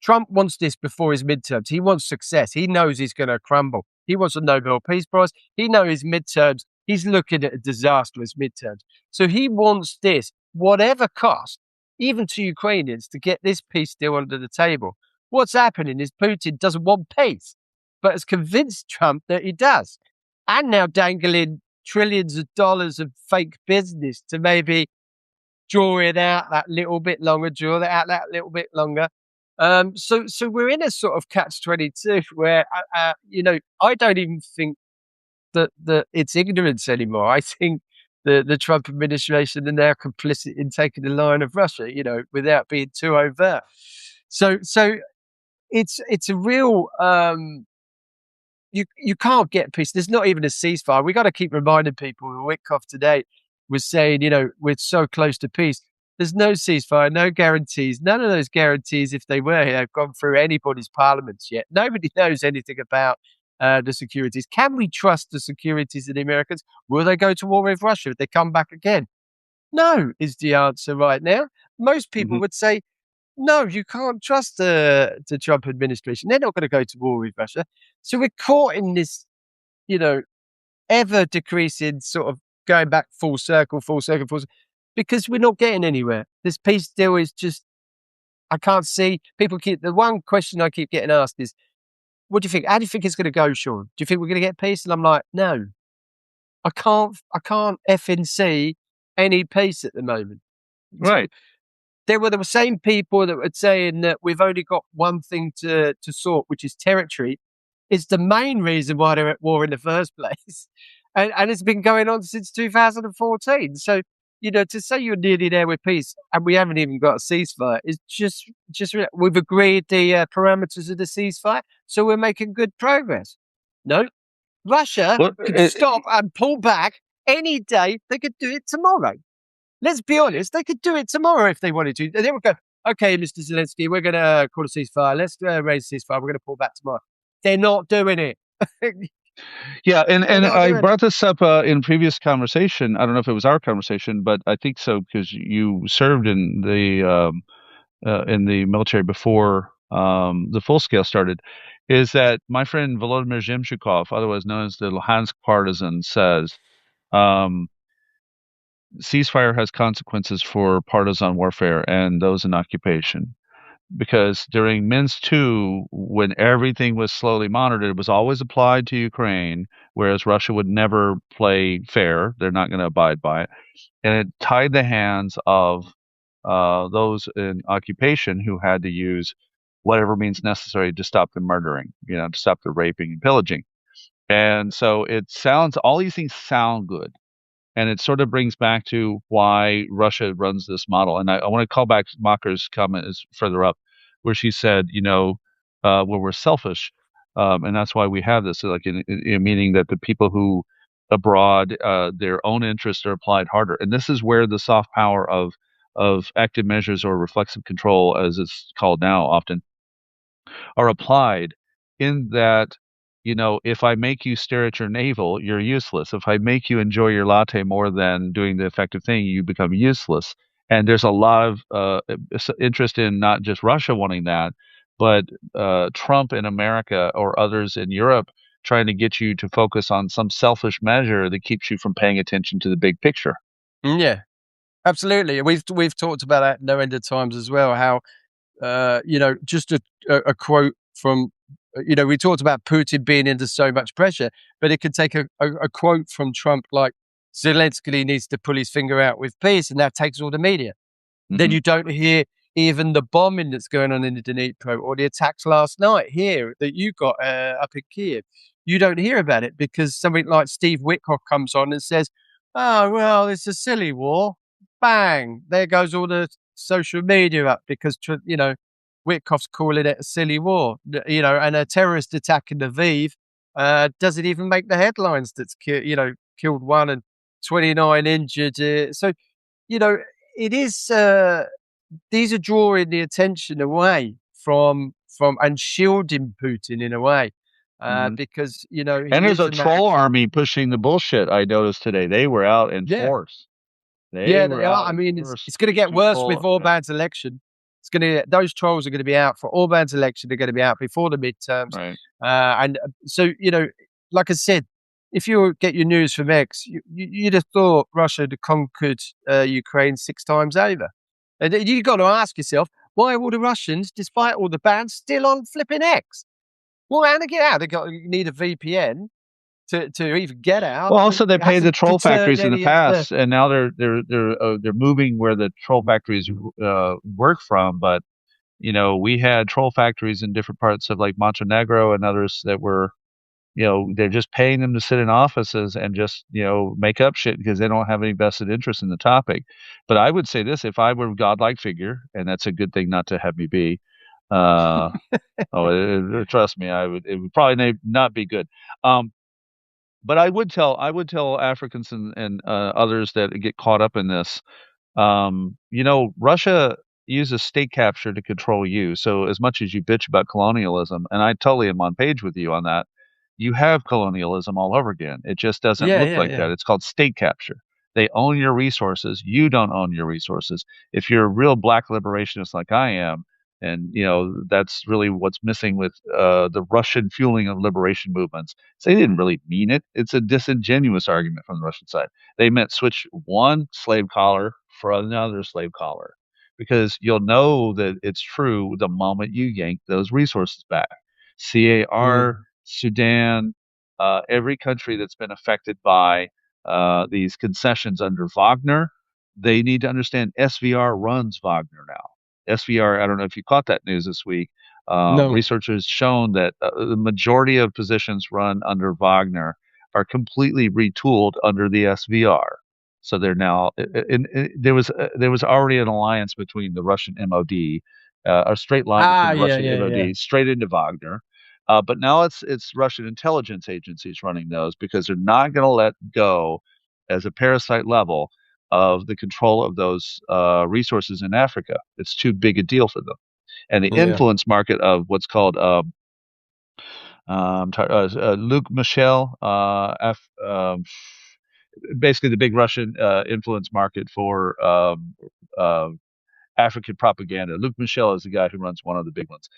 Trump wants this before his midterms. He wants success. He knows he's going to crumble. He wants a Nobel Peace Prize. He knows his midterms. He's looking at a disastrous midterms. So he wants this, whatever cost, even to Ukrainians, to get this peace deal under the table. What's happening is Putin doesn't want peace, but has convinced Trump that he does. And now dangling trillions of dollars of fake business to maybe draw it out that little bit longer, So we're in a sort of catch-22 where, I don't even think that it's ignorance anymore. I think the Trump administration are now complicit in taking the line of Russia, without being too overt. So it's a real, you can't get peace. There's not even a ceasefire. We got to keep reminding people. Witkoff today was saying, we're so close to peace. There's no ceasefire, no guarantees. None of those guarantees, if they were, have gone through anybody's parliaments yet. Nobody knows anything about the securities. Can we trust the securities of the Americans? Will they go to war with Russia if they come back again? No, is the answer right now. Most people would say, no, you can't trust the Trump administration. They're not going to go to war with Russia. So we're caught in this, ever decreasing sort of going back full circle, because we're not getting anywhere. This peace deal is just, I can't see. The one question I keep getting asked is, what do you think? How do you think it's going to go, Shaun? Do you think we're going to get peace? And I'm like, no, I can't effing see any peace at the moment. Right. They were the same people that were saying that we've only got one thing to sort, which is territory, is the main reason why they're at war in the first place. And it's been going on since 2014. So, to say you're nearly there with peace and we haven't even got a ceasefire is just we've agreed the parameters of the ceasefire, so we're making good progress. No, Russia could stop and pull back any day. They could do it tomorrow. Let's be honest, they could do it tomorrow if they wanted to. They would go, okay, Mr. Zelensky, we're going to call a ceasefire. Let's raise a ceasefire. We're going to pull back tomorrow. They're not doing it. Yeah, and I brought this up in previous conversation. I don't know if it was our conversation, but I think so because you served in the military before the full scale started. Is that my friend Volodymyr Zemshukov, otherwise known as the Luhansk partisan, says ceasefire has consequences for partisan warfare and those in occupation. Because during Minsk II, when everything was slowly monitored, it was always applied to Ukraine, whereas Russia would never play fair. They're not going to abide by it. And it tied the hands of those in occupation who had to use whatever means necessary to stop the murdering, to stop the raping and pillaging. And so all these things sound good. And it sort of brings back to why Russia runs this model. And I want to call back Macher's comment is further up, where she said, where we're selfish. And that's why we have this, so meaning that the people who abroad, their own interests are applied harder. And this is where the soft power of active measures or reflexive control, as it's called now often, are applied in that, if I make you stare at your navel, you're useless. If I make you enjoy your latte more than doing the effective thing, you become useless. And there's a lot of interest in not just Russia wanting that, but Trump in America or others in Europe trying to get you to focus on some selfish measure that keeps you from paying attention to the big picture. Yeah, absolutely. We've talked about that no end of times as well. How just a quote from we talked about Putin being under so much pressure, but it could take a quote from Trump like Zelensky needs to pull his finger out with peace, and that takes all the media. Then you don't hear even the bombing that's going on in the Dnipro or the attacks last night here that you got up in Kiev. You don't hear about it because something like Steve Witkoff comes on and says, "Oh well, it's a silly war." Bang! There goes all the social media up because Witkoff's calling it a silly war. And a terrorist attack in Lviv doesn't even make the headlines. That's killed 1 and 29 injured. So it is. These are drawing the attention away from and shielding Putin in a way, because and there's a troll army pushing the bullshit. I noticed today they were out in force. They are. I mean, it's going to get worse with Orban's election. Those trolls are going to be out for Orban's election. They're going to be out before the midterms, right. And so like I said, if you get your news from X, you'd have thought Russia had conquered Ukraine 6 times over. And you've got to ask yourself, why are all the Russians, despite all the bans, still on flipping X? Well, how to get out? You need a VPN to even get out. Well, also they paid the troll factories in the past, and now they're moving where the troll factories work from. But we had troll factories in different parts of like Montenegro and others that were. They're just paying them to sit in offices and just, make up shit because they don't have any vested interest in the topic. But I would say this, if I were a godlike figure, and that's a good thing not to have me be, trust me, it would probably not be good. But I would tell Africans and others that get caught up in this, Russia uses state capture to control you. So as much as you bitch about colonialism, and I totally am on page with you on that, you have colonialism all over again. It just doesn't look like that. It's called state capture. They own your resources. You don't own your resources. If you're a real black liberationist like I am, and that's really what's missing with the Russian fueling of liberation movements. So they didn't really mean it. It's a disingenuous argument from the Russian side. They meant switch one slave collar for another slave collar, because you'll know that it's true the moment you yank those resources back. CAR, Sudan, every country that's been affected by these concessions under Wagner, they need to understand SVR runs Wagner now. SVR, I don't know if you caught that news this week. No. Research has shown that the majority of positions run under Wagner are completely retooled under the SVR. So they're now. There was already an alliance between the Russian MOD, a straight line between the Russian MOD straight into Wagner. But now it's Russian intelligence agencies running those because they're not going to let go as a parasite level of the control of those resources in Africa. It's too big a deal for them. And the influence market of what's called Luc Michel, basically the big Russian influence market for African propaganda. Luc Michel is the guy who runs one of the big ones.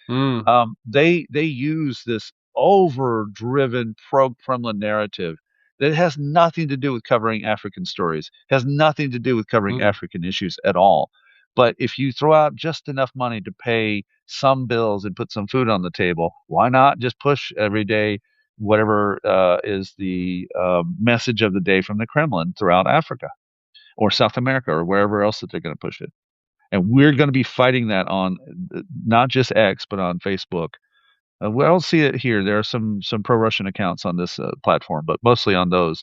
They use this overdriven pro-Kremlin narrative that has nothing to do with covering African stories, has nothing to do with covering African issues at all. But if you throw out just enough money to pay some bills and put some food on the table, why not just push every day whatever is the message of the day from the Kremlin throughout Africa or South America or wherever else that they're going to push it? And we're going to be fighting that on not just X, but on Facebook. We don't see it here. There are some pro-Russian accounts on this platform, but mostly on those,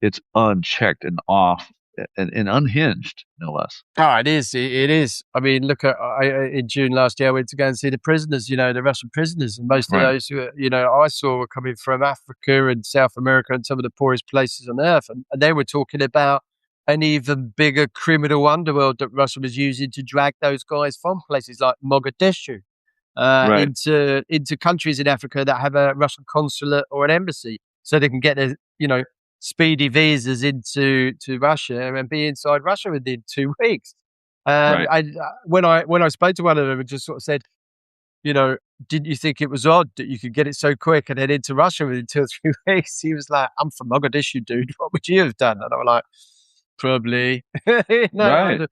it's unchecked and off and unhinged, no less. Oh, it is. It is. I mean, look, in June last year, I went to go and see the prisoners, the Russian prisoners. And most of those who, I saw were coming from Africa and South America and some of the poorest places on earth. And they were talking about an even bigger criminal underworld that Russia was using to drag those guys from places like Mogadishu into countries in Africa that have a Russian consulate or an embassy, so they can get their speedy visas into Russia and be inside Russia within 2 weeks. When I spoke to one of them, and just sort of said, didn't you think it was odd that you could get it so quick and then into Russia within 2 or 3 weeks? He was like, I'm from Mogadishu, dude. What would you have done? And I'm like, Probably. Right.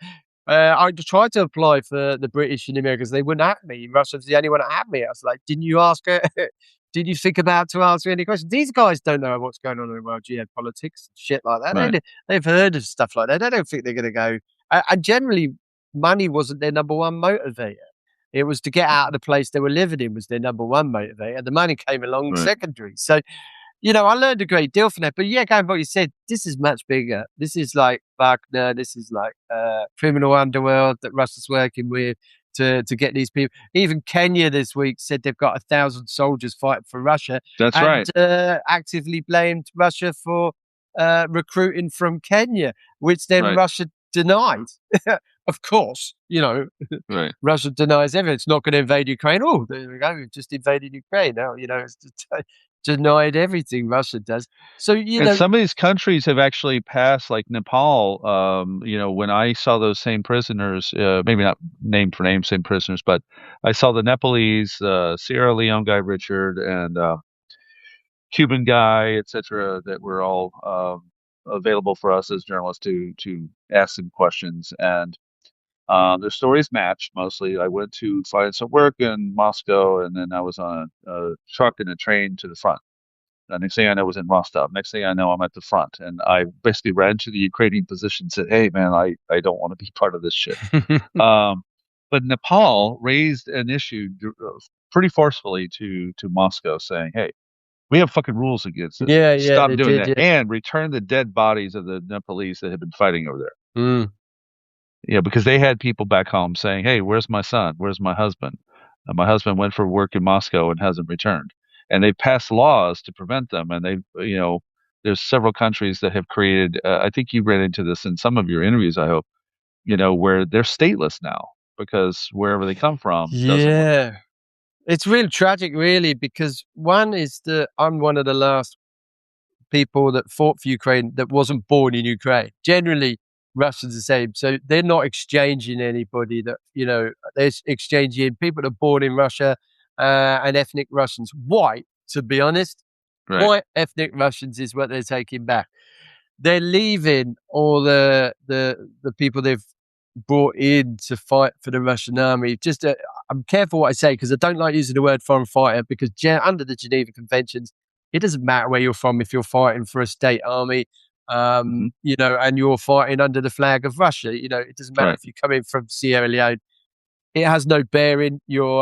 I tried to apply for the British in America because they wouldn't have me. Russia's the only one that had me. I was like, didn't you ask her? Did you think about to answer any questions? These guys don't know what's going on in the world geopolitics and shit like that. Right. They've heard of stuff like that. They don't think they're going to go. And generally, money wasn't their number one motivator. It was to get out of the place they were living in was their number one motivator. The money came along secondary. So, I learned a great deal from that. But yeah, going by what you said, this is much bigger. This is like Wagner. This is like criminal underworld that Russia's working with to get these people. Even Kenya this week said they've got 1,000 soldiers fighting for Russia. That's right. Actively blamed Russia for recruiting from Kenya, which then Russia denied. Of course, right. Russia denies everything. It's not going to invade Ukraine. Oh, there we go. We've just invaded Ukraine. Now, it's denied everything Russia does. So, and some of these countries have actually passed, like Nepal. When I saw those same prisoners, maybe not name for name, same prisoners, but I saw the Nepalese, Sierra Leone guy, Richard, and Cuban guy, etc., that were all available for us as journalists to ask them questions. And their stories matched mostly. I went to find some work in Moscow, and then I was on a truck and a train to the front. The next thing I know, I was in Rostov. Next thing I know, I'm at the front, and I basically ran to the Ukrainian position and said, "Hey, man, I don't want to be part of this shit." But Nepal raised an issue pretty forcefully to Moscow, saying, "Hey, we have fucking rules against this. Yeah, Stop doing that, and return the dead bodies of the Nepalese that have been fighting over there." Mm. Because they had people back home saying, "Hey, where's my son? Where's my husband? My husband went for work in Moscow and hasn't returned." And they've passed laws to prevent them. And there's several countries that have created. I think you ran into this in some of your interviews. I hope where they're stateless now because wherever they come from doesn't work. It's really tragic, really, because one is that I'm one of the last people that fought for Ukraine that wasn't born in Ukraine. Generally, Russia's the same. So they're not exchanging anybody that, they're exchanging people that are born in Russia and ethnic Russians. White, to be honest. Right. White ethnic Russians is what they're taking back. They're leaving all the people they've brought in to fight for the Russian army. Just I'm careful what I say because I don't like using the word foreign fighter because under the Geneva Conventions, it doesn't matter where you're from if you're fighting for a state army, and you're fighting under the flag of Russia. It doesn't matter if you're coming from Sierra Leone. It has no bearing. You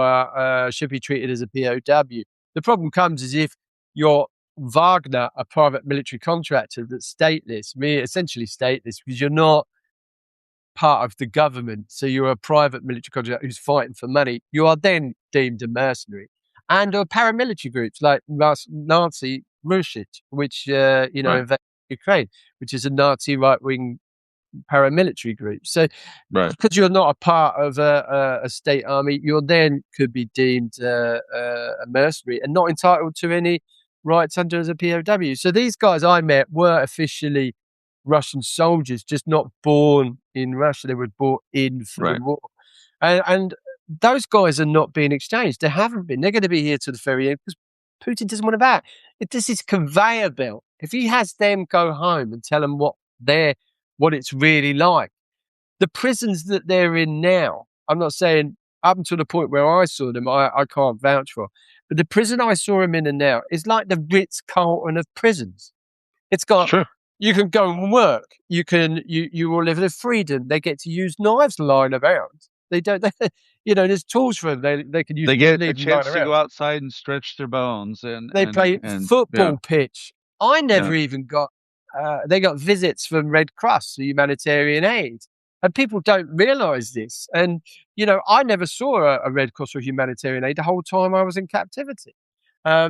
should be treated as a POW. The problem comes is if you're Wagner, a private military contractor that's stateless, essentially stateless, because you're not part of the government. So you're a private military contractor who's fighting for money. You are then deemed a mercenary. And paramilitary groups like Nazi Rushit, which, invaded Ukraine, which is a Nazi right-wing paramilitary group. So because you're not a part of a state army, you then could be deemed a mercenary and not entitled to any rights under as a POW. So these guys I met were officially Russian soldiers, just not born in Russia. They were brought in for the war. And those guys are not being exchanged. They haven't been. They're going to be here to the very end because Putin doesn't want to back. This is conveyor belt. If he has them go home and tell them what it's really like, the prisons that they're in now, I'm not saying up until the point where I saw them, I can't vouch for, but the prison I saw them in now is like the Ritz-Carlton of prisons. It's got, you can go and work. You will live in freedom. They get to use knives lying around. They don't, there's tools for them. They can use. They get a chance to go outside and stretch their bones. And they play football pitch. I never even got, they got visits from Red Cross for humanitarian aid. And people don't realise this. And, I never saw a Red Cross or humanitarian aid the whole time I was in captivity. I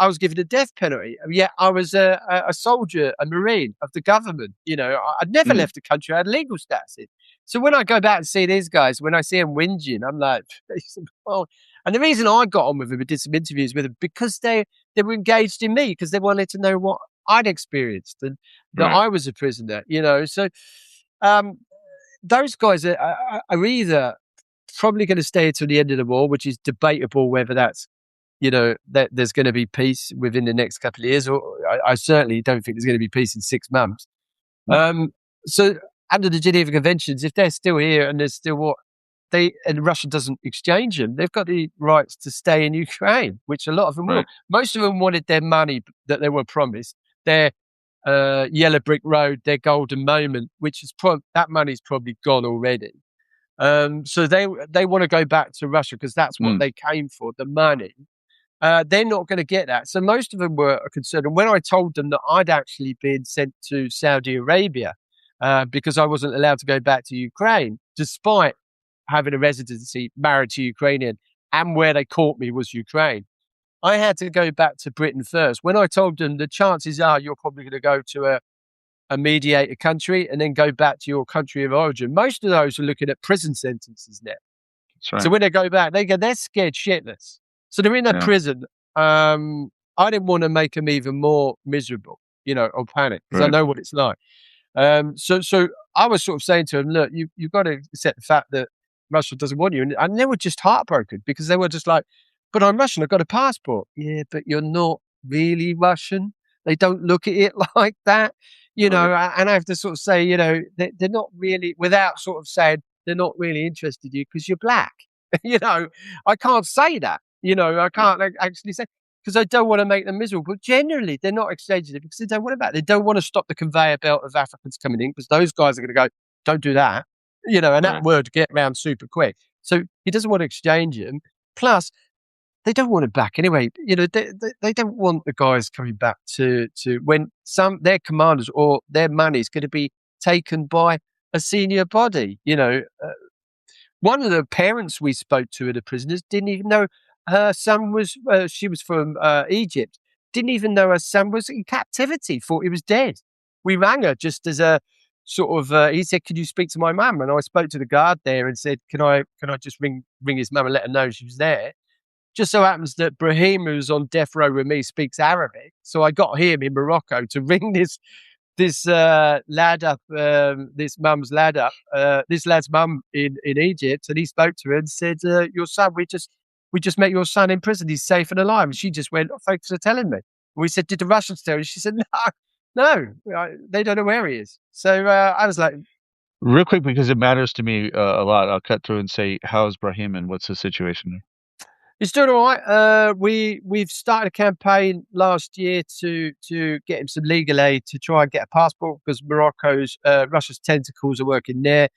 was given a death penalty. Yet I was a soldier, a Marine of the government. I'd never left the country. I had legal status. So when I go back and see these guys, when I see them whinging, I'm like, well, and the reason I got on with them and did some interviews with them, because they were engaged in me, because they wanted to know what I'd experienced and that I was a prisoner, So those guys are either probably going to stay until the end of the war, which is debatable whether that's, that there's going to be peace within the next couple of years, or I certainly don't think there's going to be peace in 6 months. So under the Geneva Conventions, if they're still here and there's still and Russia doesn't exchange them, they've got the rights to stay in Ukraine, which a lot of them will. Most of them wanted their money that they were promised, their yellow brick road, their golden moment, which is that money's probably gone already. So they want to go back to Russia because that's what they came for, the money. They're not going to get that. So most of them were concerned. And when I told them that I'd actually been sent to Saudi Arabia because I wasn't allowed to go back to Ukraine, despite having a residency, married to Ukrainian, and where they caught me was Ukraine, I had to go back to Britain first. When I told them the chances are you're probably going to go to a mediator country and then go back to your country of origin, most of those are looking at prison sentences now. That's right. So when they go back, they're scared shitless. So they're in a prison. I didn't want to make them even more miserable, or panic, because I know what it's like. So I was sort of saying to them, look, you've got to accept the fact that Russia doesn't want you. And they were just heartbroken because they were just like, but I'm Russian, I've got a passport. Yeah, but you're not really Russian. They don't look at it like that, and I have to sort of say, they're not really, without sort of saying they're not really interested in you because you're black. I can't say that, I can't actually say, because I don't want to make them miserable. But generally, they're not exchanging it because they don't want that. They don't want to stop the conveyor belt of Africans coming in because those guys are going to go, don't do that, and that word get around super quick. So he doesn't want to exchange him. Plus, they don't want it back anyway. They don't want the guys coming back to when their commanders or their money is going to be taken by a senior body. One of the parents we spoke to at the prisoners didn't even know her son was. She was from Egypt. Didn't even know her son was in captivity. Thought he was dead. We rang her just as a sort of. He said, "Could you speak to my mum?" And I spoke to the guard there and said, "Can I just ring his mum and let her know she was there?" Just so happens that Brahim, who's on death row with me, speaks Arabic. So I got him in Morocco to ring this lad up, this mum's lad up, this lad's mum in Egypt, and he spoke to her and said, "Your son, we just met your son in prison. He's safe and alive." And she just went, "Oh, thanks for telling me." And we said, "Did the Russians tell you?" She said, "No, they don't know where he is." So I was like, real quick, because it matters to me a lot. I'll cut through and say, how's Brahim and what's the situation there? He's doing all right. We've started a campaign last year to get him some legal aid to try and get a passport because Russia's tentacles are working there.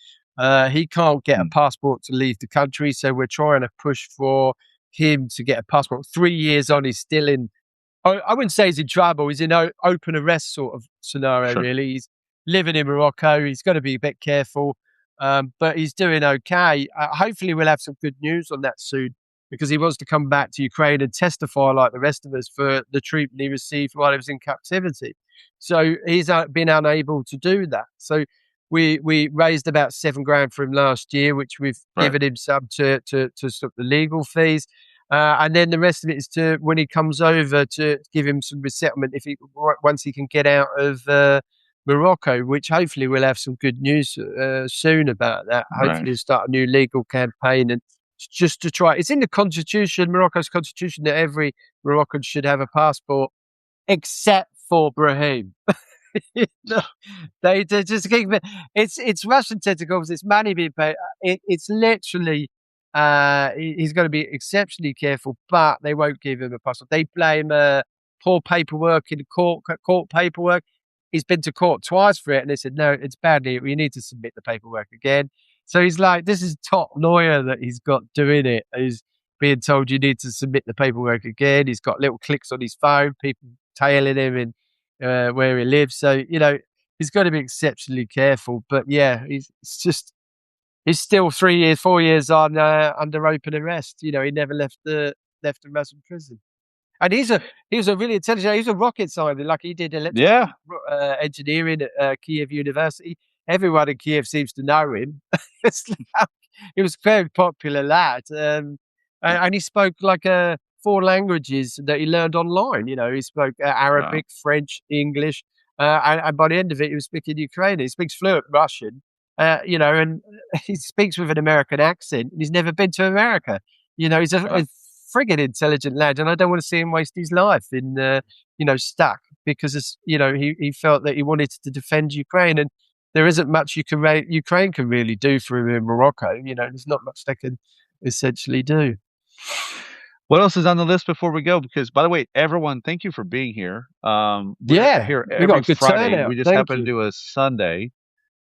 He can't get a passport to leave the country, so we're trying to push for him to get a passport. 3 years on, he's still in. I wouldn't say he's in trouble. He's in open arrest sort of scenario. Really, he's living in Morocco. He's got to be a bit careful, but he's doing okay. Hopefully, we'll have some good news on that soon, because he wants to come back to Ukraine and testify like the rest of us for the treatment he received while he was in captivity. So he's been unable to do that. So we raised about $7,000 for him last year, which we've given him some to stop the legal fees. And then the rest of it is to, when he comes over, to give him some resettlement once he can get out of Morocco, which hopefully we'll have some good news soon about that. Hopefully we'll start a new legal campaign and just to try. It's in the constitution, Morocco's constitution, that every Moroccan should have a passport, except for Brahim. They just keep it. It's Russian tentacles. It's money being paid. It's literally. He's going to be exceptionally careful, but they won't give him a passport. They blame poor paperwork in court paperwork. He's been to court twice for it, and they said no, it's badly. We need to submit the paperwork again. So he's like, this is top lawyer that he's got doing it. He's being told you need to submit the paperwork again. He's got little clicks on his phone, people tailing him in where he lives. So, he's got to be exceptionally careful. But yeah, he's still 4 years on under open arrest. He never left the Russian prison. And he was a really intelligent. He's a rocket scientist. Like, he did electrical engineering at Kiev University. Everyone in Kiev seems to know him. He was a very popular lad, and he spoke like 4 languages that he learned online. He spoke Arabic, French, English, and by the end of it, he was speaking Ukrainian. He speaks fluent Russian, and he speaks with an American accent. He's never been to America. He's a friggin' intelligent lad, and I don't want to see him waste his life in, stuck because, he felt that he wanted to defend Ukraine. And there isn't much Ukraine can really do for him in Morocco. There's not much they can essentially do. What else is on the list before we go? Because, by the way, everyone, thank you for being here. We're here we got every a good Friday. turnout. We just Thank happen you. to do a Sunday.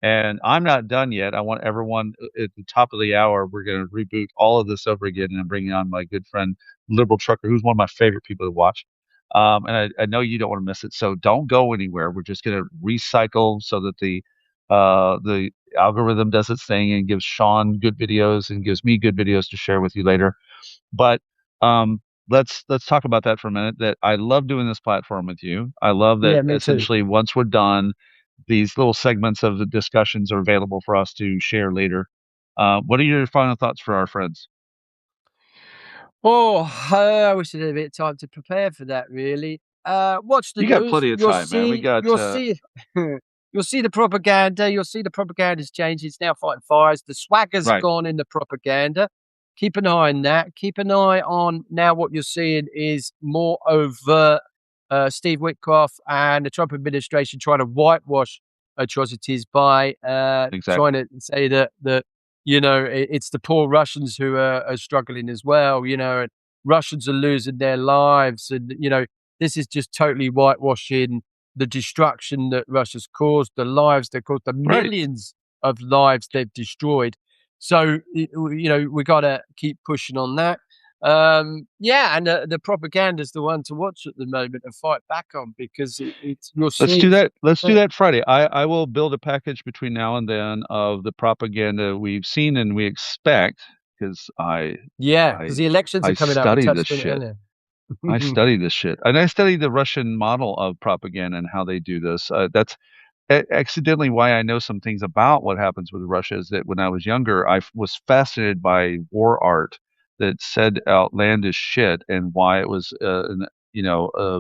And I'm not done yet. I want everyone at the top of the hour. We're going to reboot all of this over again, and I'm bringing on my good friend, Liberal Trucker, who's one of my favorite people to watch. And I know you don't want to miss it, so don't go anywhere. We're just going to recycle so that the algorithm does its thing and gives Shaun good videos and gives me good videos to share with you later. But let's talk about that for a minute. That I love doing this platform with you. I love that essentially once we're done, these little segments of the discussions are available for us to share later. What are your final thoughts for our friends? I wish I had a bit of time to prepare for that, really. Watch the news. You got plenty of time, man. We got. You'll see the propaganda. You'll see the propaganda's changed. It's now fighting fires. The swagger's gone in the propaganda. Keep an eye on that. Keep an eye on now. What you're seeing is more overt. Steve Witkoff and the Trump administration trying to whitewash atrocities by trying to say that it's the poor Russians who are struggling as well. And Russians are losing their lives, and this is just totally whitewashing the destruction that Russia's caused, the lives they've caused, the millions of lives they've destroyed. So we got to keep pushing on that. And the propaganda is the one to watch at the moment and fight back on, because it's let's do that. Let's do that Friday. I will build a package between now and then of the propaganda we've seen and we expect, because because the elections are coming up. I study this shit, and I study the Russian model of propaganda and how they do this. That's accidentally why I know some things about what happens with Russia. Is that when I was younger, I was fascinated by war art that said outlandish shit and why it was,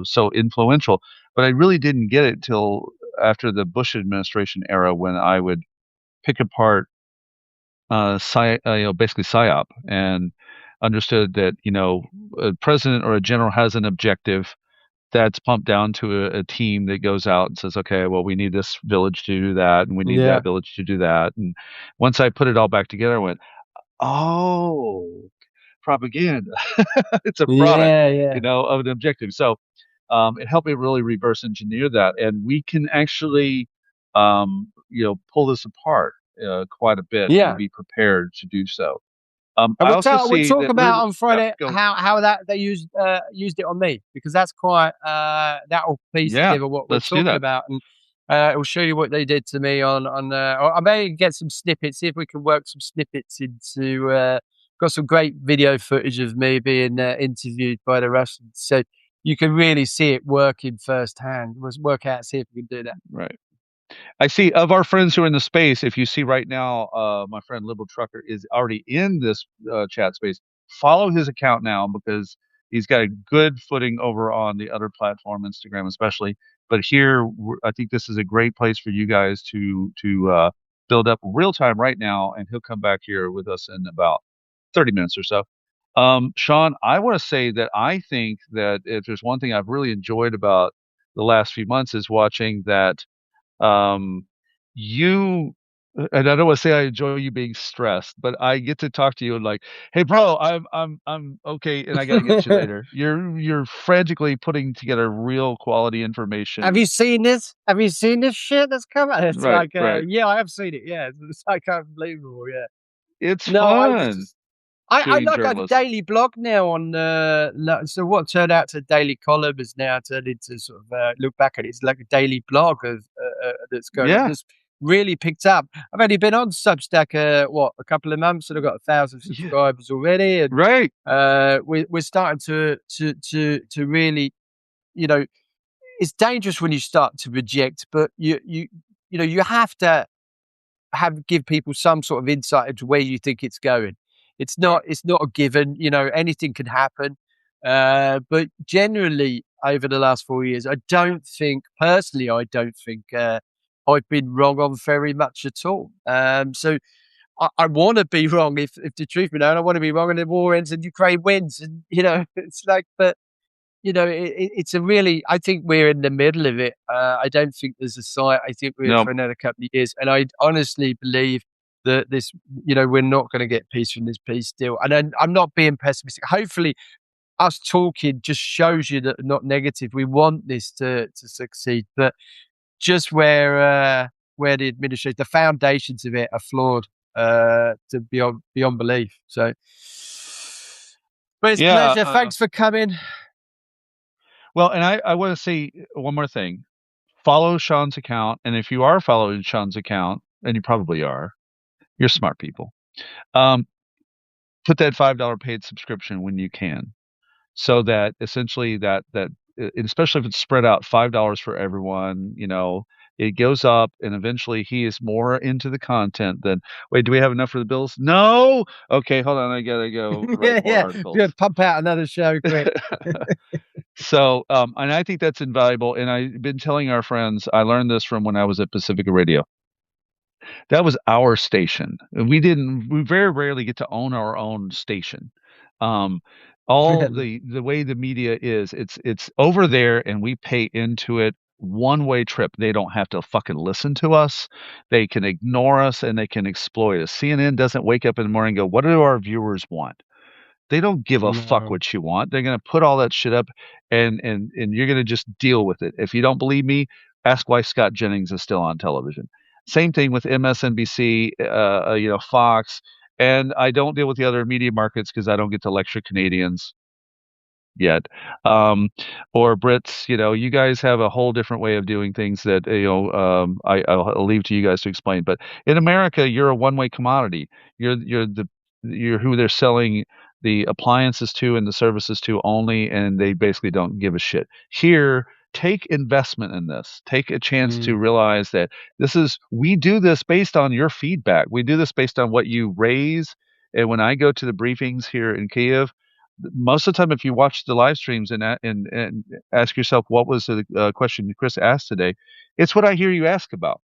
so influential. But I really didn't get it till after the Bush administration era, when I would pick apart, basically PSYOP, and understood that a president or a general has an objective that's pumped down to a team that goes out and says, okay, well, we need this village to do that, and we need that village to do that. And once I put it all back together, I went, oh, propaganda. It's a product, of an objective. So it helped me really reverse engineer that, and we can actually, pull this apart quite a bit and be prepared to do so. We'll talk about on Friday how that they used it on me, because that's quite that will piece together what we're talking about, and it will show you what they did to me on. I may get some snippets, see if we can work some snippets into. Got some great video footage of me being interviewed by the Russians, so you can really see it working firsthand. Let's work out, see if we can do that. Right. I see, of our friends who are in the space, if you see right now, my friend Liberal Trucker is already in this chat space. Follow his account now, because he's got a good footing over on the other platform, Instagram especially. But here, I think this is a great place for you guys to build up real time right now, and he'll come back here with us in about 30 minutes or so. Shaun, I want to say that I think that if there's one thing I've really enjoyed about the last few months is watching that you, and I don't want to say I enjoy you being stressed, but I get to talk to you and like, hey bro, I'm okay, and I gotta get you later. You're frantically putting together real quality information. Have you seen this? Have you seen this shit that's come out? It's yeah, I have seen it. Yeah, it's like unbelievable. Yeah, it's fun. I like a daily blog now on so what turned out to a daily column has now turned into sort of look back at it. It's like a daily blog of that's going that's really picked up. I've only been on Substack a couple of months, and I've got 1,000 subscribers already. And we're starting to really, it's dangerous when you start to reject, but you have to give people some sort of insight into where you think it's going. It's not a given, anything can happen. But generally over the last 4 years, I don't think I've been wrong on very much at all. So I want to be wrong if the truth be known. I want to be wrong and the war ends and Ukraine wins, and it's like, but it's a really, I think we're in the middle of it. I don't think there's a sight. I think we're for another couple of years. And I honestly believe that this, we're not going to get peace from this peace deal. And I'm not being pessimistic. Hopefully, us talking just shows you that not negative. We want this to succeed, but just where the administration, the foundations of it are flawed to beyond belief. So, but it's a pleasure. Thanks for coming. Well, and I want to say one more thing. Follow Shaun's account, and if you are following Shaun's account, and you probably are, you're smart people. Put that $5 paid subscription when you can, so that essentially that especially if it's spread out, $5 for everyone, it goes up, and eventually he is more into the content than, wait, do we have enough for the bills? No. Okay, hold on, I gotta go write more articles. Yeah, pump out another show quick. So, and I think that's invaluable. And I've been telling our friends, I learned this from when I was at Pacifica Radio. That was our station. We very rarely get to own our own station. The way the media is, it's over there and we pay into it, one-way trip. They don't have to fucking listen to us. They can ignore us and they can exploit us. CNN doesn't wake up in the morning and go, what do our viewers want? They don't give a fuck what you want. They're going to put all that shit up and you're going to just deal with it. If you don't believe me, ask why Scott Jennings is still on television. Same thing with MSNBC, Fox. And I don't deal with the other media markets because I don't get to lecture Canadians yet. Or Brits, you guys have a whole different way of doing things that, I'll leave to you guys to explain. But in America, you're a one-way commodity. You're who they're selling the appliances to and the services to only, and they basically don't give a shit. Here, take investment in this. Take a chance to realize that we do this based on your feedback. We do this based on what you raise. And when I go to the briefings here in Kiev, most of the time, if you watch the live streams and ask yourself, what was the question Chris asked today? It's what I hear you ask about.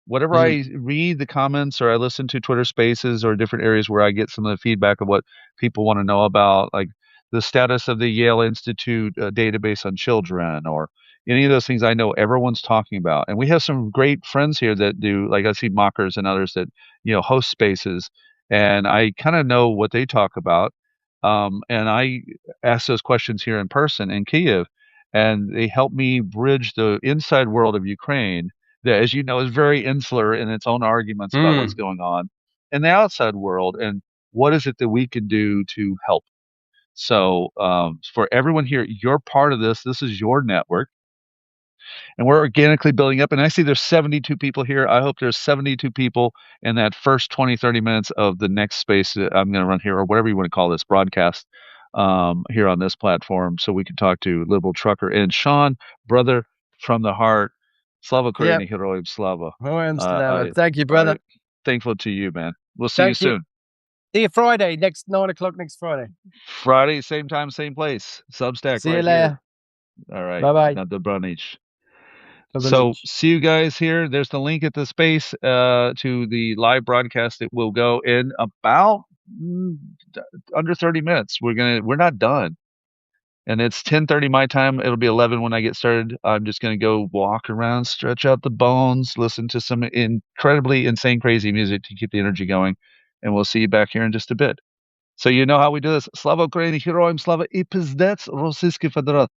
Whatever I read the comments or I listen to Twitter Spaces or different areas where I get some of the feedback of what people want to know about, like the status of the Yale Institute database on children or any of those things, I know everyone's talking about. And we have some great friends here that do, like I see Mockers and others that, host spaces, and I kind of know what they talk about. And I ask those questions here in person in Kiev, and they help me bridge the inside world of Ukraine that, as you know, is very insular in its own arguments about what's going on in the outside world and what is it that we can do to help. So for everyone here, you're part of this. This is your network. And we're organically building up. And I see there's 72 people here. I hope there's 72 people in that first 20, 30 minutes of the next space that I'm going to run here, or whatever you want to call this broadcast here on this platform, so we can talk to Liberal Trucker. And Shaun, brother from the heart, Slava Ukraini, Heroim Slava. Thank you, brother. Thankful to you, man. We'll see you soon. See you Friday, 9 o'clock next Friday. Friday, same time, same place. Substack. See you later. All right. Bye-bye. Not the Brunich. So see you guys here. There's the link at the space to the live broadcast. It will go in about under 30 minutes. We're not done. And it's 10:30 my time. It'll be 11 when I get started. I'm just going to go walk around, stretch out the bones, listen to some incredibly insane, crazy music to keep the energy going. And we'll see you back here in just a bit. So you know how we do this. Slava Ukraini, Heroim Slava, I Pizdets, Rossiyskiy Federativ.